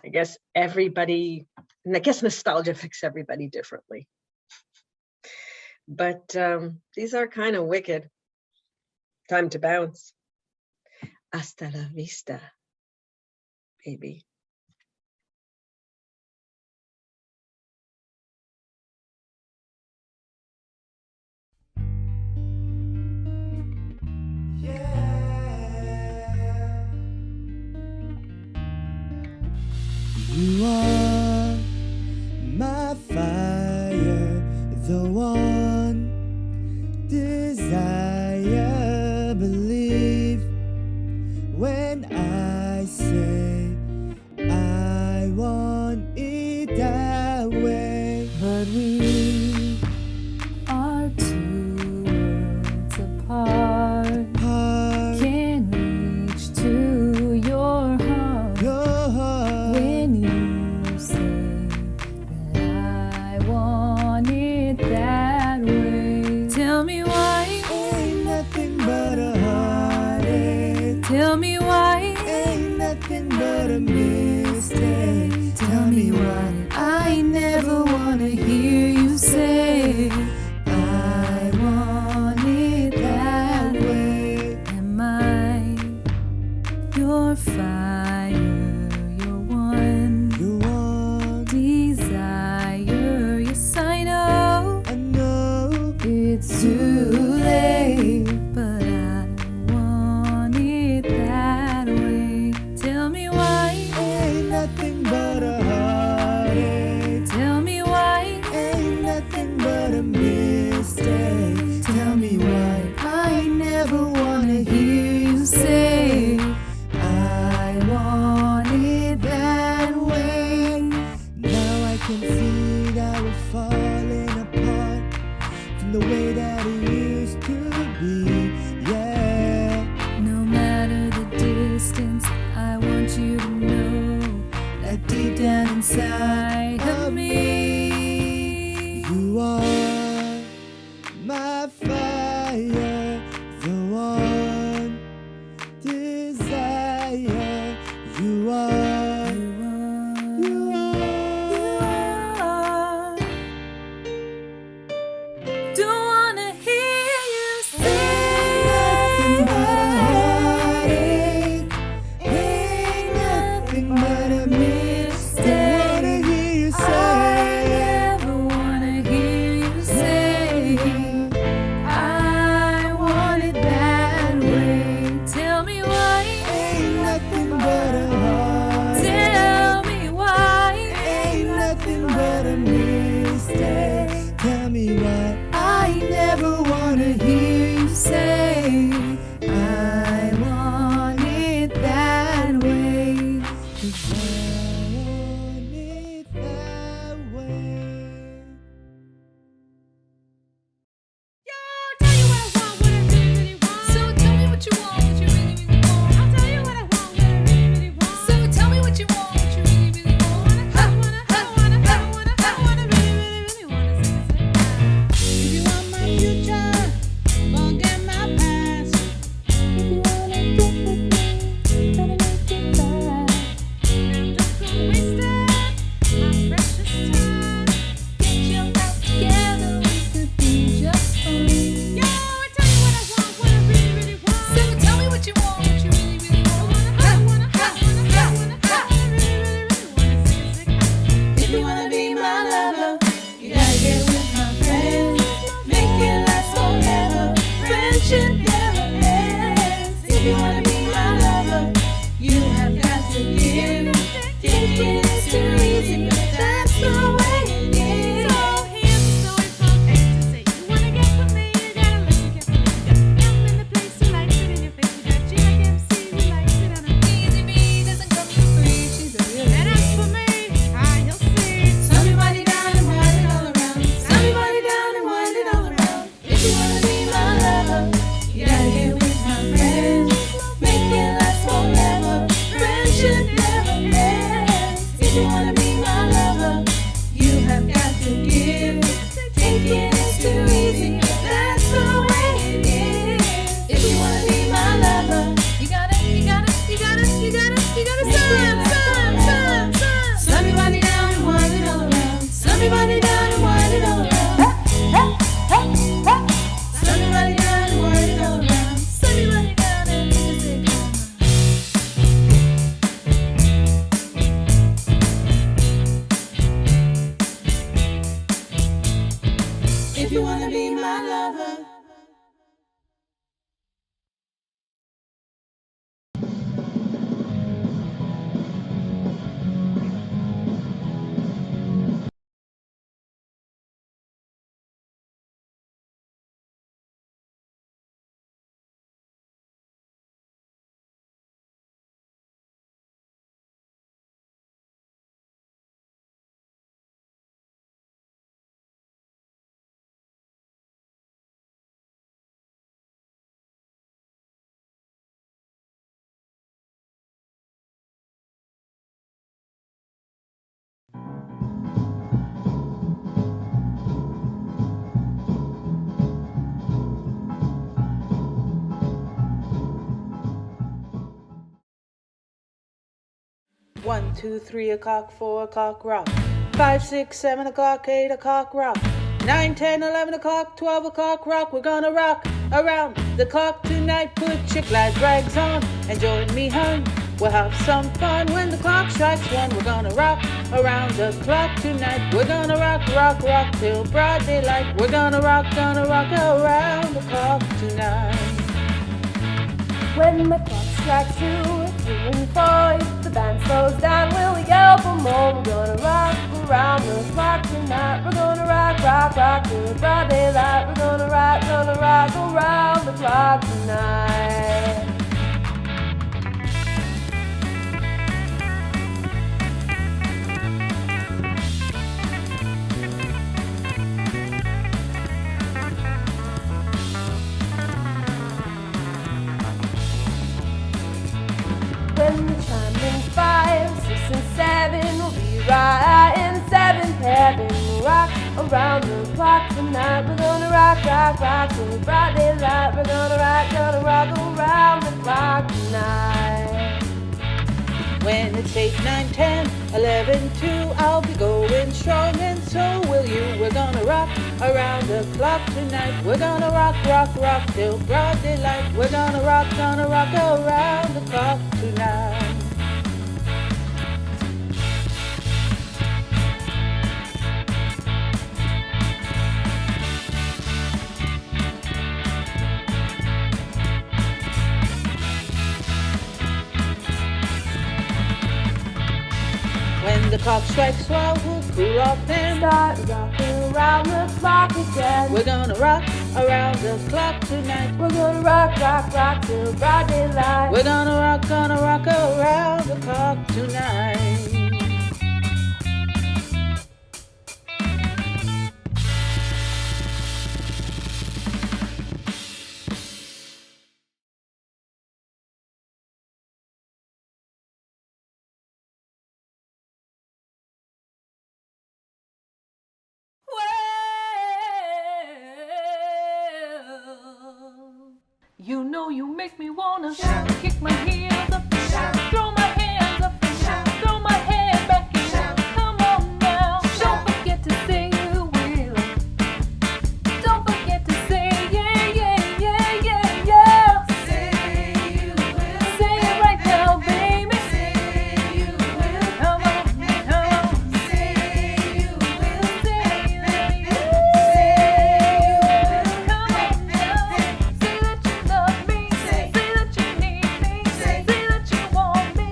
I guess nostalgia affects everybody differently. But these are kind of wicked. Time to bounce. Hasta la vista, baby. You are my fire, the one desire. Believe when I say I want it that way. But we Are two worlds apart. Can't reach to your heart. Your heart. When you say that I want it that way, tell me why. Ain't nothing but a heartache. Tell me why. Ain't nothing but a mistake. Tell me why. I never wanna hear you say I want it that way. Am I your fire, your one You want, desire? Yes, I know I know. it's too late, but I want it that way. Tell me why. Ain't nothing but a heartache. Tell me why. Ain't nothing but a mistake. Tell me why. I never wanna hear you say I want it that way. Now I can see that we're falling apart from the way that it used to be. Yeah. No matter the distance, I want you to know that deep down inside of me, You are my fire, the one desire. You are, you are. don't wanna hear have got to give. Taking is too easy, that's the way it is. If you wanna be my lover, you gotta slam your body down and wind it all around. Slam your body down and wind it all around. Slam your body down and wind it all around. Slam your body down and just say come. If you wanna be my lover. One, 2, 3 o'clock, 4 o'clock, rock. 5, 6, 7 o'clock, 8 o'clock, rock. 9, 10, 11 o'clock, 12 o'clock, rock. We're gonna rock around the clock tonight. Put your glad rags on and join me, hun. We'll have some fun when the clock strikes 1. We're gonna rock around the clock tonight. We're gonna rock, rock, rock till broad daylight. We're gonna rock around the clock tonight. When the clock strikes 2, 3 and 4, if the band slows down, we'll yell for more. We're gonna rock around the clock tonight. We're gonna rock, rock, rock till broad daylight. We're gonna rock around the clock tonight. When the chime rings 5, 6 and 7, we'll be right in 7th heaven. We'll rock around the clock tonight. We're gonna rock, rock, rock till broad daylight. We're gonna rock around the clock tonight. When it's 8, 9, 10, 11, 2, I'll be going strong and so will you. We're gonna rock around the clock tonight. We're gonna rock, rock, rock till broad daylight. We're gonna rock around the clock tonight. When the clock strikes 12, we'll cool off then. Start rocking around the clock again. We're gonna rock around the clock tonight. We're gonna rock, rock, rock till broad daylight. We're gonna rock around the clock tonight. You know you make me wanna kick my heels up, throw my hands up, throw my head back in. Come on now, don't forget to say you will. Don't forget to say yeah, yeah, yeah, yeah, yeah. Say you will. Say it right now, baby. Say you will. Come on, come on. Say you will. Say you will. Say you will. Come on now. Say that you love me. Say that you need me. Say that you want me.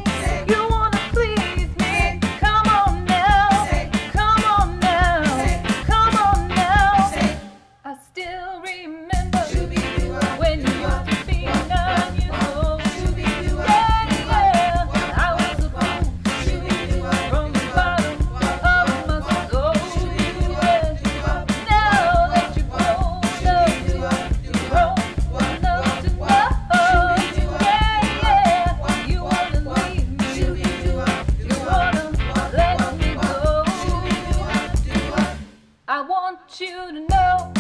want you to know.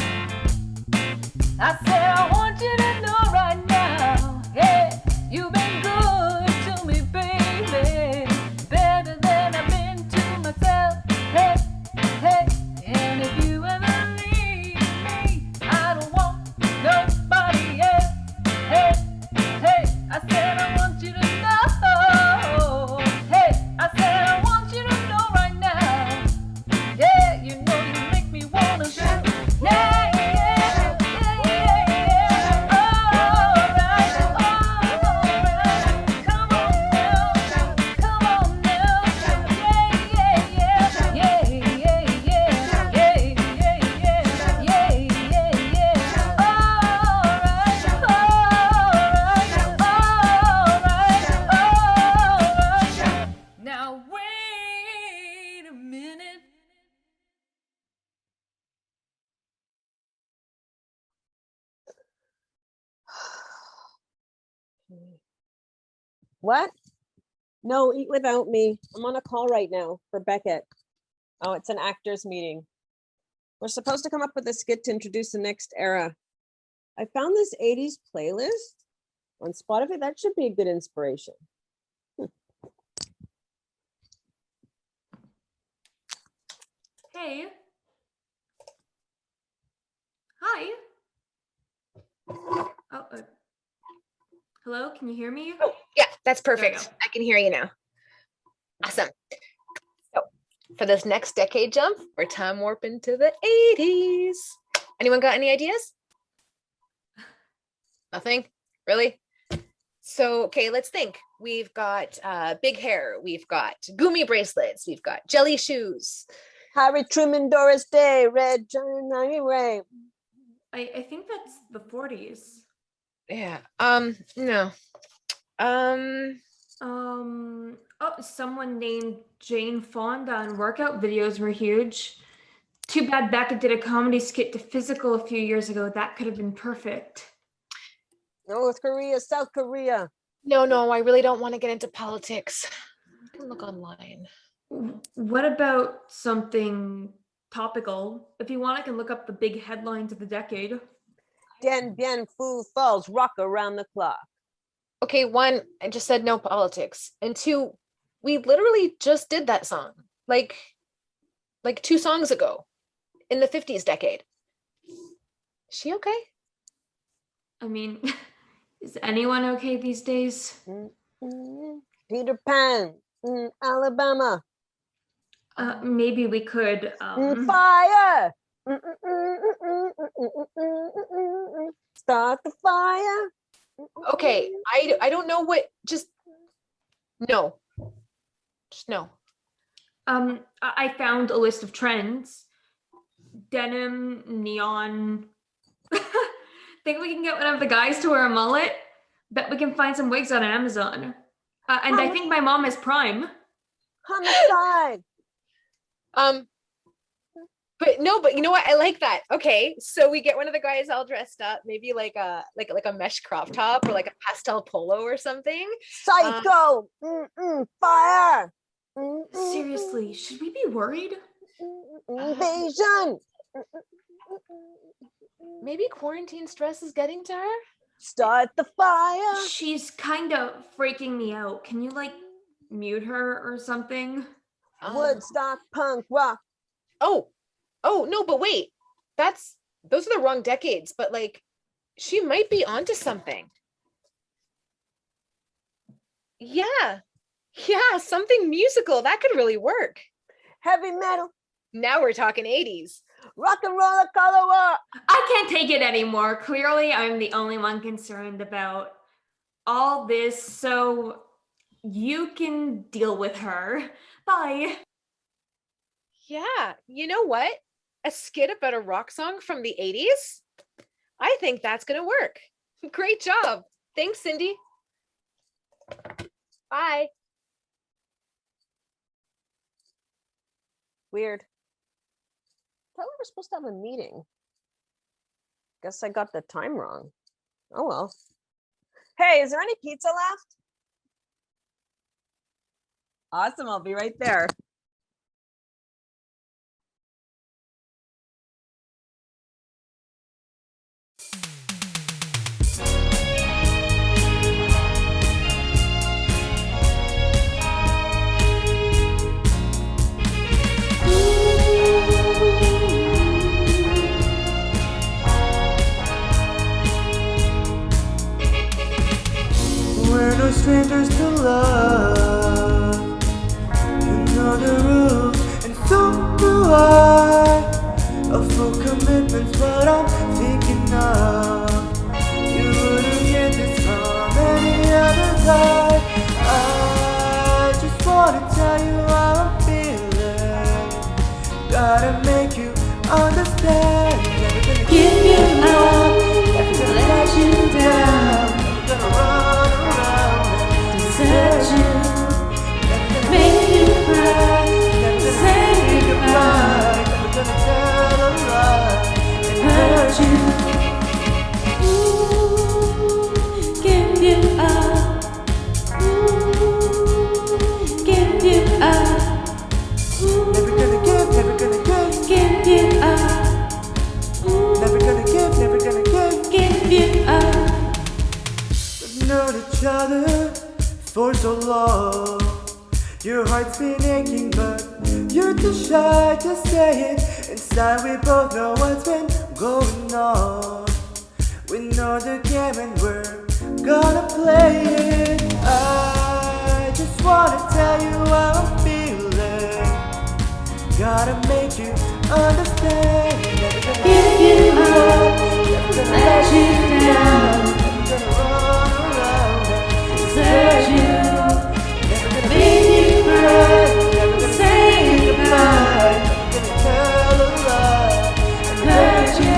I said I want you to know right now. Yeah, you've been good to me, baby. Better than I've been to myself. Hey, hey, and if you ever leave me, I don't want nobody else. Hey, hey, I said I want you to know. Hey, I said I want you to know right now. Yeah, you know you make me wanna shout. Yeah, yeah, yeah, yeah, yeah. Alright, alright. Come on now, come on now. Yeah, yeah, yeah, yeah, yeah, yeah, yeah, yeah, yeah, yeah, yeah, yeah. Alright, alright, alright. Now wait a minute. What? No, eat without me. I'm on a call right now for Becket. Oh, it's an actors meeting. We're supposed to come up with a skit to introduce the next era. I found this 80s playlist on Spotify. That should be a good inspiration. Hey. Hi. Oh, hello, can you hear me? Oh, yeah, that's we perfect. go. I can hear you now. Awesome. So for this next decade jump, we're time warping to the 80s. Anyone got any ideas? Nothing? Really? So, okay, let's think. We've got big hair. We've got gummy bracelets. We've got jelly shoes. Harry Truman, Doris Day, Red Giant, Ray. I think that's the 40s. Yeah. No. Oh, someone named Jane Fonda and workout videos were huge. Too bad Beckett did a comedy skit to Physical a few years ago. That could have been perfect. North Korea, South Korea. No, I really don't want to get into politics. I can look online. What about something topical? If you want, I can look up the big headlines of the decade. Dien Bien Phu Falls, rock around the clock. Okay, one, I just said no politics. And two, we literally just did that song. Like 2 songs ago in the 50s decade. Is she okay? I mean, is anyone okay these days? Peter Pan, Alabama. Maybe we could. Fire! Start the fire. Okay, I don't know what, just no. Just no. I found a list of trends. Denim, neon. Think we can get one of the guys to wear a mullet? Bet we can find some wigs on Amazon. And I think my mom is Prime. Homicide. But you know what? I like that. Okay, so we get one of the guys all dressed up, maybe like a mesh crop top or like a pastel polo or something. Psycho. Fire. Seriously, should we be worried? Invasion. Maybe quarantine stress is getting to her. Start the fire. She's kind of freaking me out. Can you mute her or something? Woodstock punk rock. Oh no, but wait. Those are the wrong decades, but she might be onto something. Yeah, something musical. That could really work. Heavy metal. Now we're talking 80s. Rock and roll color war. I can't take it anymore. Clearly, I'm the only one concerned about all this, so you can deal with her. Bye. Yeah, you know what? A skit about a rock song from the 80s? I think that's gonna work. Great job. Thanks, Cindy. Bye. Weird. I thought we were supposed to have a meeting. Guess I got the time wrong. Oh well. Hey, is there any pizza left? Awesome, I'll be right there. understand. Never gonna Give you up, never gonna let you down, never gonna run around and desert you, never gonna make you cry, never gonna say goodbye, never gonna tell a lie and hurt you. Give you up, give you up, never gonna give, never gonna give, give you up, never gonna give, never gonna give you up. We've known each other for so long. Your heart's been aching, but you're too shy to say it. Inside, we both know what's been going on. We know the game and we're gonna play it. I just wanna tell you how I'm feeling. Gotta make you understand. Never gonna Give you up, never gonna let you down, never gonna run around and desert you, never gonna make you cry, never gonna say goodbye, never gonna tell a lie and hurt you.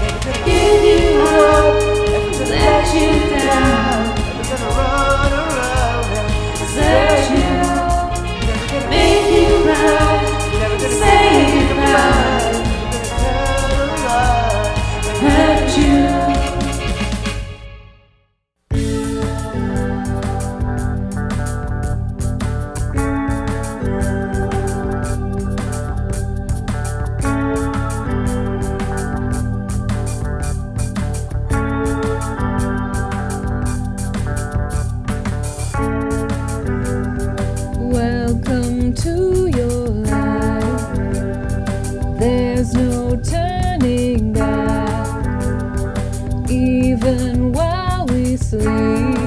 never gonna Give you up, never gonna let you down, never gonna run around and desert you, never gonna make you cry, never gonna say goodbye, never gonna tell a lie and hurt you. Welcome to your life. There's no turning back. Even while we sleep,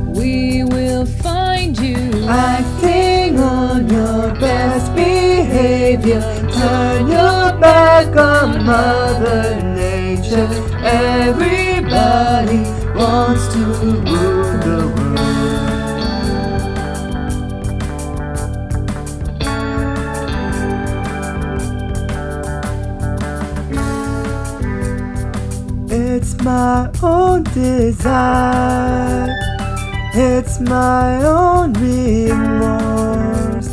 we will find you acting on your best behavior. Turn your back on Mother Nature. Everybody wants to rule the world. It's my own desire. It's my own remorse.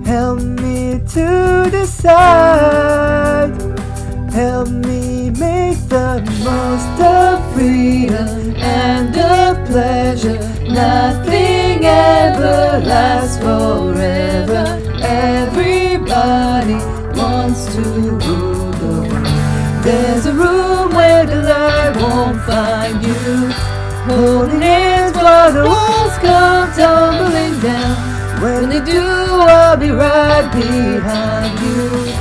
Help me to decide. Help me make the most of freedom and the pleasure. Nothing ever lasts forever. Everybody wants to rule the world. There's a room where the light won't find you. Holding hands while the walls come tumbling down. When they do, I'll be right behind you.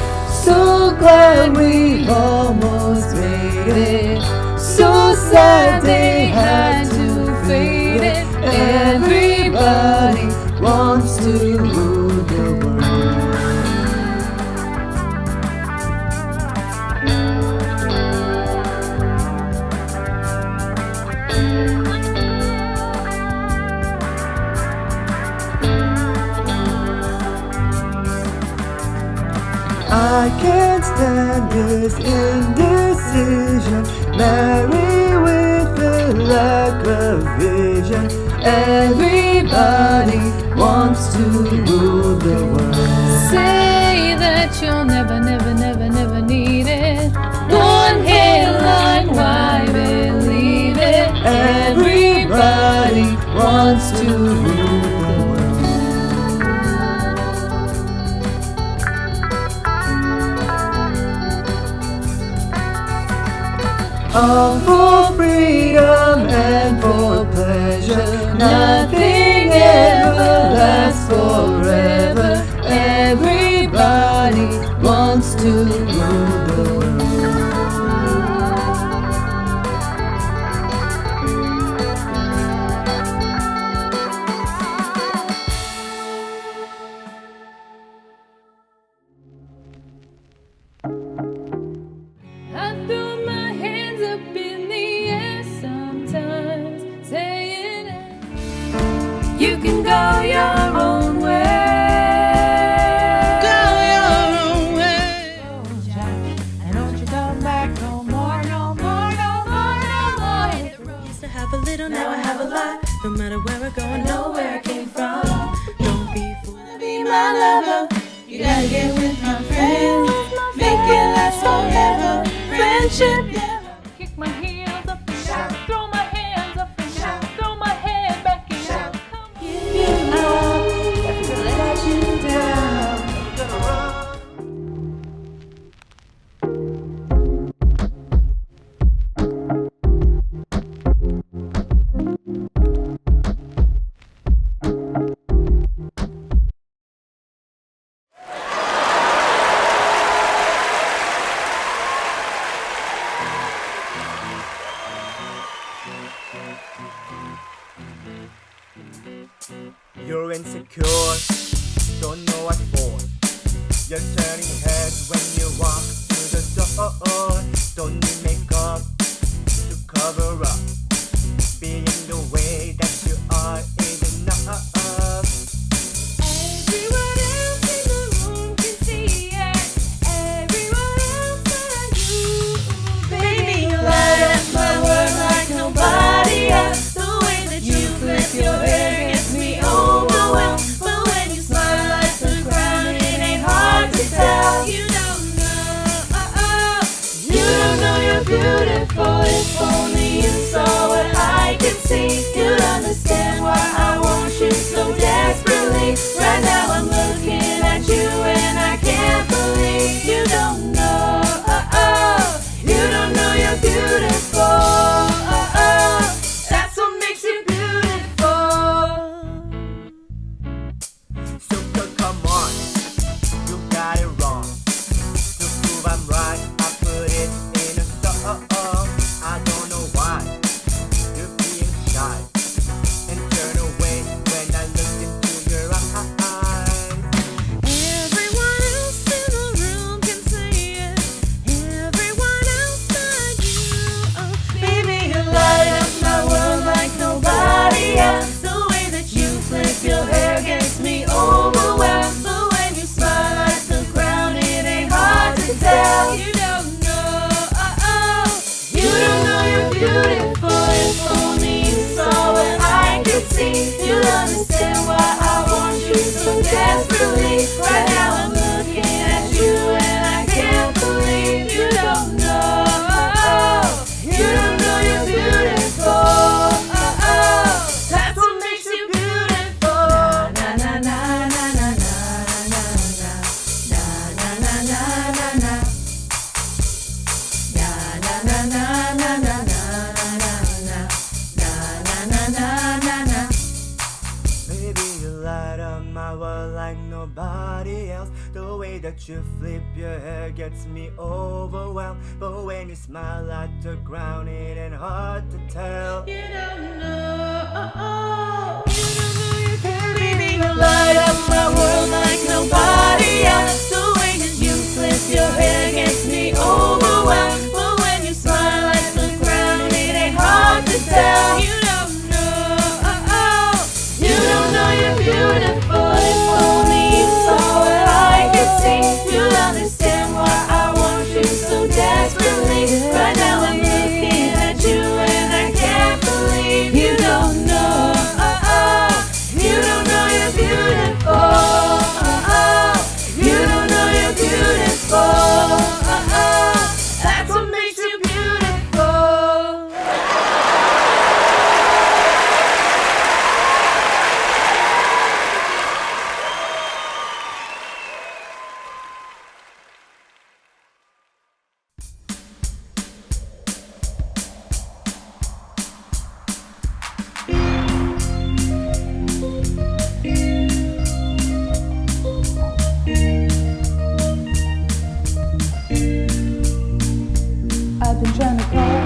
So glad we almost made it. So sad they had to fade it. Everybody wants to rule the world. I can't stand this indecision. Marry with a lack of vision. Everybody wants to rule the world. say that you'll never, never, never, never need it. One headline, why believe it? Everybody wants to rule the world. All for freedom and for pleasure. Nothing ever lasts forever. Everybody wants to rule the world. I throw my hands up in the air sometimes, saying you can go your own way. Go your own way. No matter where we're going, I know where I came from. Don't be fool to be my lover. You gotta get with my friends. Make it last forever. Friendship never. Kick my heels up and down, throw my hands up and down, throw my head back and down. Give you love, never let you down. Gonna run. You're insecure, don't know what for. You're turning heads when you walk through the door. Don't need makeup to cover up. Being the way that you are is enough. Everyone else in the room can see it. Everyone else but you. Baby, you light up my world like nobody else. The way that you flip your hair gets me overwhelmed. But when you smile like the crown, it ain't hard to tell. You don't know you're beautiful. If only you saw what I can see, you'd understand why I want you so desperately. Right now I'm looking at you and I can't believe you don't know. You don't know you're beautiful. That's what makes you beautiful. So girl, come on, you got it wrong. To prove I'm right, I put it in a song. I don't know why you're being shy and turn away when I look into your eyes. Everyone else in the room can say it. Everyone else but you. Oh, Baby, you light up my world like nobody else. The way that you flip your hair gets me overwhelmed. But when you smile like the crown, it ain't hard to tell. You don't know, you don't know you're beautiful. If only you saw what I could see, you'll understand why I want you so desperately. Right now I'm looking at you and I can't believe you don't know. You don't know you're beautiful. That's what makes you beautiful. Na na na na na na na na na na na na na. Na na na na na na na na na. Baby, you light up my world like nobody else. The way that you flip your hair gets me overwhelmed. But when you smile at the ground, it ain't hard to tell. You don't know. Baby, you light up my world like nobody else. The way that you flip your hair gets me overwhelmed. But when you smile at the ground, it ain't hard to tell. You don't know. You don't know you're beautiful. If only you saw what I could see, you'll understand why I want you so desperately. Right now I'm looking at you and I can't believe you don't know. You don't know you're beautiful. You don't know you're beautiful. That's what makes you beautiful. I've been trying to call.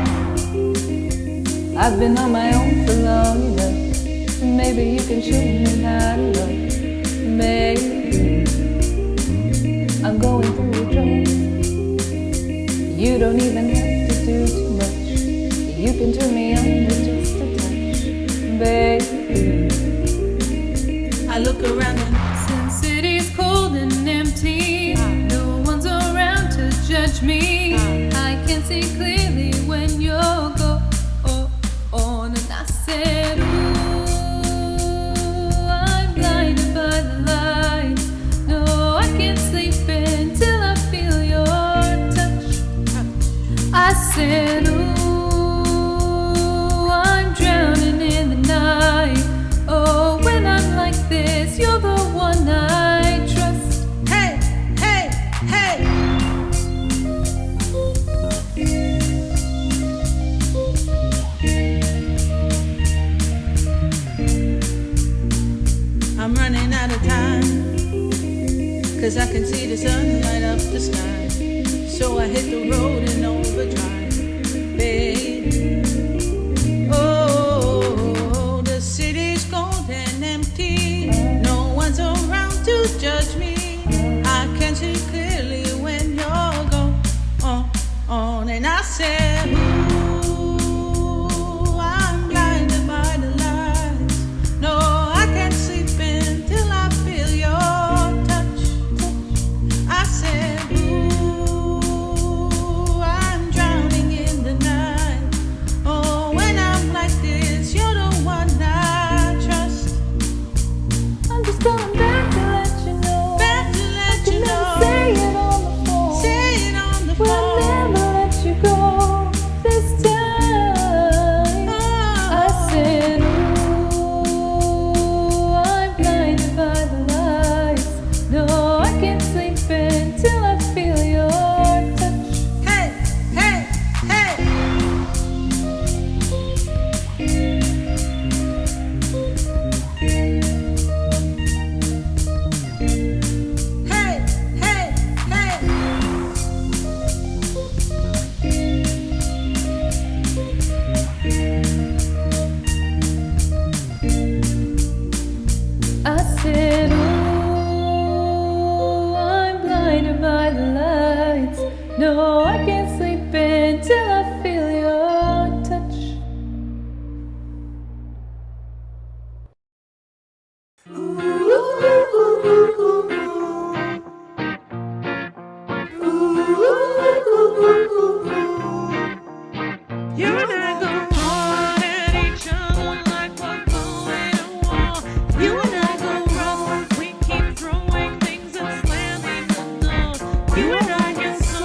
I've been on my own for long enough. Maybe you can show me how to love. Maybe I'm going through a drought. You don't even have to do too much. You can turn me on with just a touch, baby. I look around and since city's cold and empty, no one's around to judge me. I can see clearly when you're gone, and I said, ooh. so I hit the road in overdrive, baby. Oh, the city's cold and empty. No one's around to judge me. I can see clearly when you're gone. And I said, ooh, I'm blinded by the lights. No, I can't sleep until I feel your touch. I said, ooh, I'm drowning in the night. Oh, when I'm like this, you're the one I trust. I'm just going back to let you know. Back to let you know. Say it on the phone. Say it on the We'll phone. never let you go this time. I said, ooh, I'm blinded by the lights. No, I can't sleep until I feel your touch. Hey, hey, hey. Hey, hey, hey. I said, ooh, I'm blinded by the lights. No, I can't sleep until I feel your touch. You and I go hard at each other like we're going to war. You and I go rough, we keep throwing things and slamming the door. You and I get so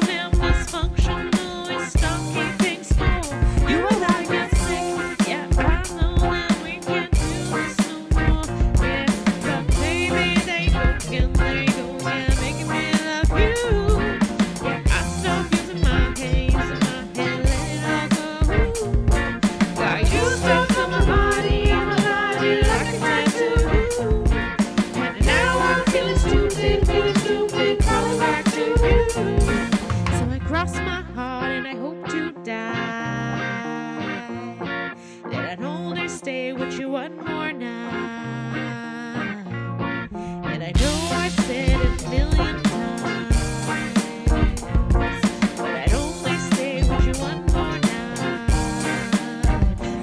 damn dysfunctional, it's stuck keeping score. You and I get sick, yeah, I know that we can't do this no more. Yeah, but baby, they go again, yeah, making me love you. Yeah, I stop using my hands and my head, let it all go. Got you stuck on my body like a tattoo. And now I'm feeling stupid, crawling back to you. So I cross my heart and I hope to die, that I'd only stay with you one more night. And I know I said it a million times, but I'd only stay with you one more night.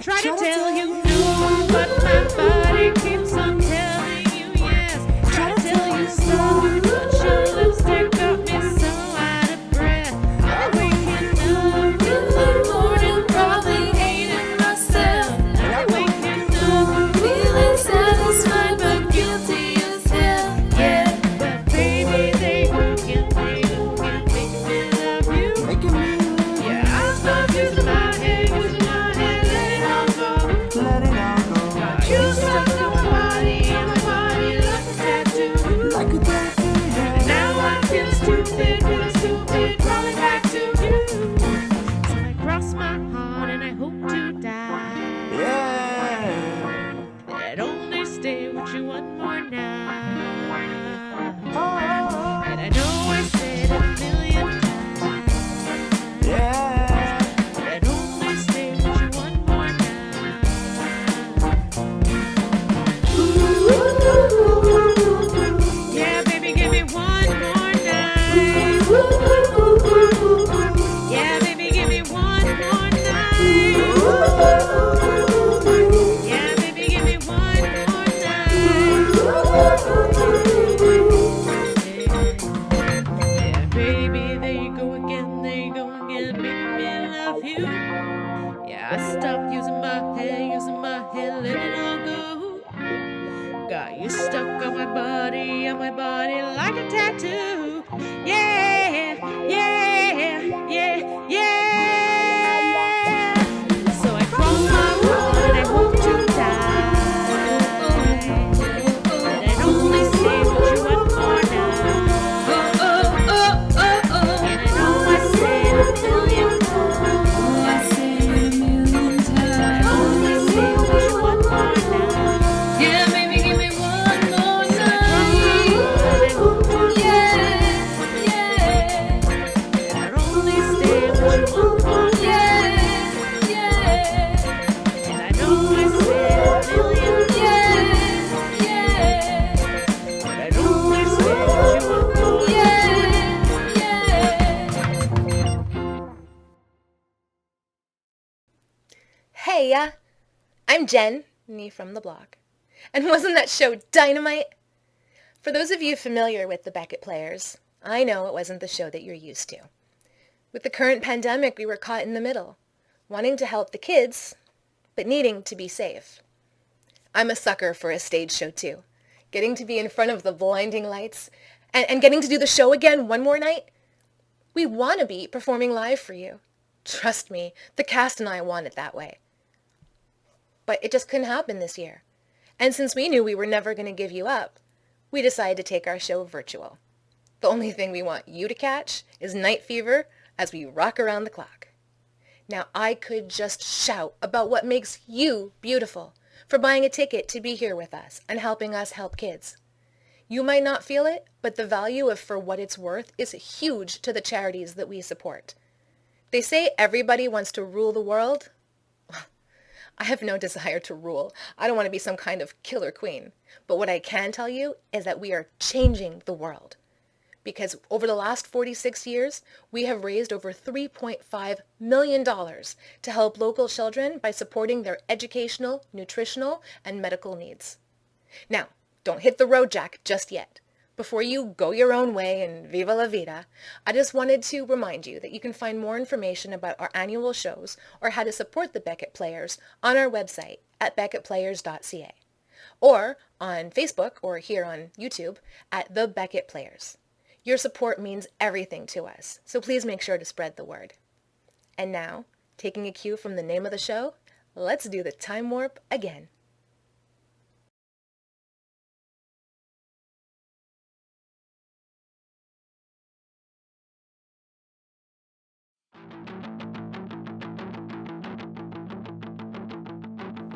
Try to tell you no, but my body keeps on telling you yes. Try to tell you so, but your lipstick got me so out of breath. I'm waking up in the morning, probably hating myself. I'm waking up feeling satisfied but guilty as hell. Yeah, but baby, they go again, making me love you. Yeah, I stop using my head, let it all go. Let it all go. Got you stuck on my body like a tattoo. Like a tattoo, And now I feel stupid, crawling back to you. So I cross my heart and I hope to die, yeah. that I'd only stay with you one more night. And I know I said it a million times, Yeah. that I'd only stay with you one more night. Yeah, baby, give me one more night. Yeah, baby, give me one more night. Yeah, baby, give me one more night. Yeah, baby, there you go again, making me love you. Yeah, I stopped using my head, let it all go. Got you stuck on my body like a tattoo. Yeah, yeah, yeah, yeah. So I cross my heart and I hope to die, that I'd only stay with you one more night. And I know I said a million times, that I'd only stay with you one more night. Yeah, baby, give me one more So I cross my heart and I hope to night. Yeah, yeah. Hey, I'm Jen, me from the block. And wasn't that show dynamite? For those of you familiar with the Becket Players, I know it wasn't the show that you're used to. With the current pandemic, we were caught in the middle, wanting to help the kids, but needing to be safe. I'm a sucker for a stage show too. Getting to be in front of the blinding lights and getting to do the show again one more night. We want to be performing live for you. Trust me, the cast and I want it that way. But it just couldn't happen this year. And since we knew we were never going to give you up, we decided to take our show virtual. The only thing we want you to catch is night fever as we rock around the clock. Now I could just shout about what makes you beautiful for buying a ticket to be here with us and helping us help kids. You might not feel it, but the value of For What It's Worth is huge to the charities that we support. They say everybody wants to rule the world. I have no desire to rule. I don't want to be some kind of killer queen. But what I can tell you is that we are changing the world. Because over the last 46 years, we have raised over $3.5 million to help local children by supporting their educational, nutritional, and medical needs. Now, don't hit the road, Jack, just yet. Before you go your own way and viva la vida, I just wanted to remind you that you can find more information about our annual shows or how to support the Becket Players on our website at becketplayers.ca or on Facebook or here on YouTube at The Becket Players. Your support means everything to us, so please make sure to spread the word. And now, taking a cue from the name of the show, let's do the time warp again.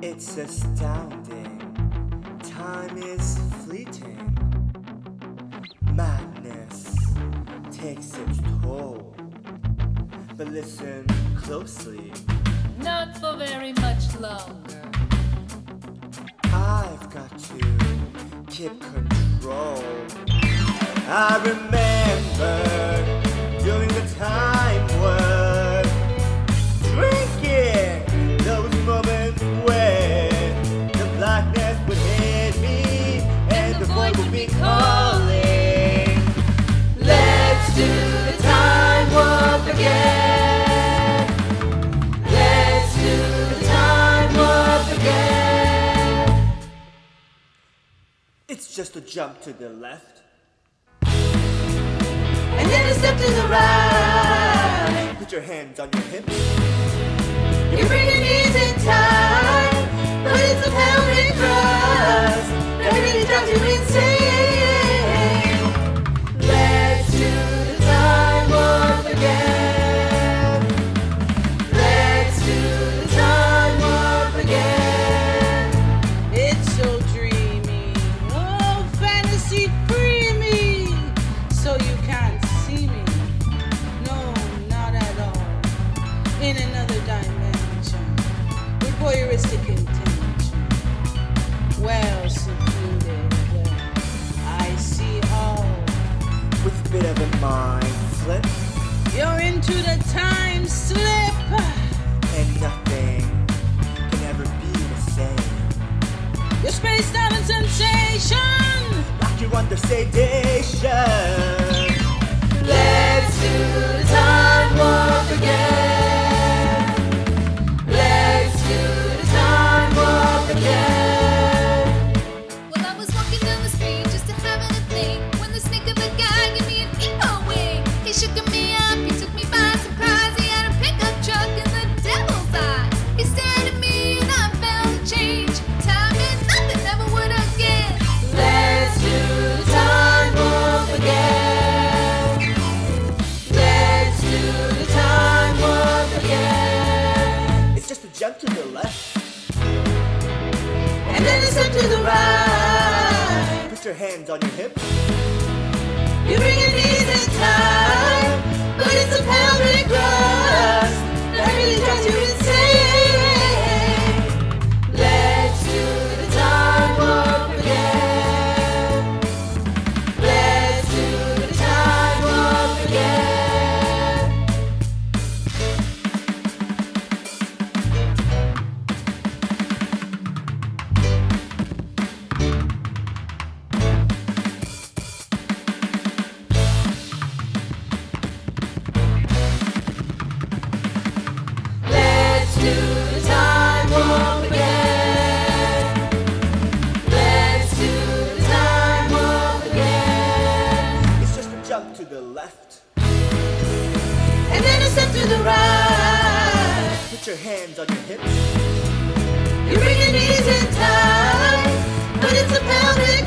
It's astounding. Time is fleeting. Madness takes its toll. But listen closely. Not for very much longer. I've got to keep control. I remember during the time warp, drinking those moments when the blackness would hit me and the void would be calling. Let's do the time warp again. Let's do the time warp again. It's just a jump to the left and then a step to the right. Put your hands on your hips. You're bringing knees in time, but it's a pelvic thrust that really drives you insane. Let's do the time warp again. Let's do the time warp again. It's so dreamy, oh fantasy free me, so you can't see me, no, not at all, in another dimension, with voyeuristic intention, well secluded, where I see all. With a bit of a mind flip, You're into the time slip. and nothing can ever be the same. You're spaced out in sensation. Like you're under sedation. Let's do the time warp again. Let's do the time warp again. Well, I was walking down the street just to having a thing when the snake of a guy gave me an emo wing. He shook me up, he took me by surprise. He had a pickup truck and the devil's eyes. He stared at me and I felt a change. Time meant nothing, never would again. Let's do the time warp again. Let's do the time warp again. It's just a jump to the left and then a step to the right. Put your hands on your hips. You bring your knees in time, but it's a pelvic thrust that really drives you insane. Let's do the time warp again. Let's do the time warp again. Put your hands on your hips. You bring your knees in tight, but it's a pelvic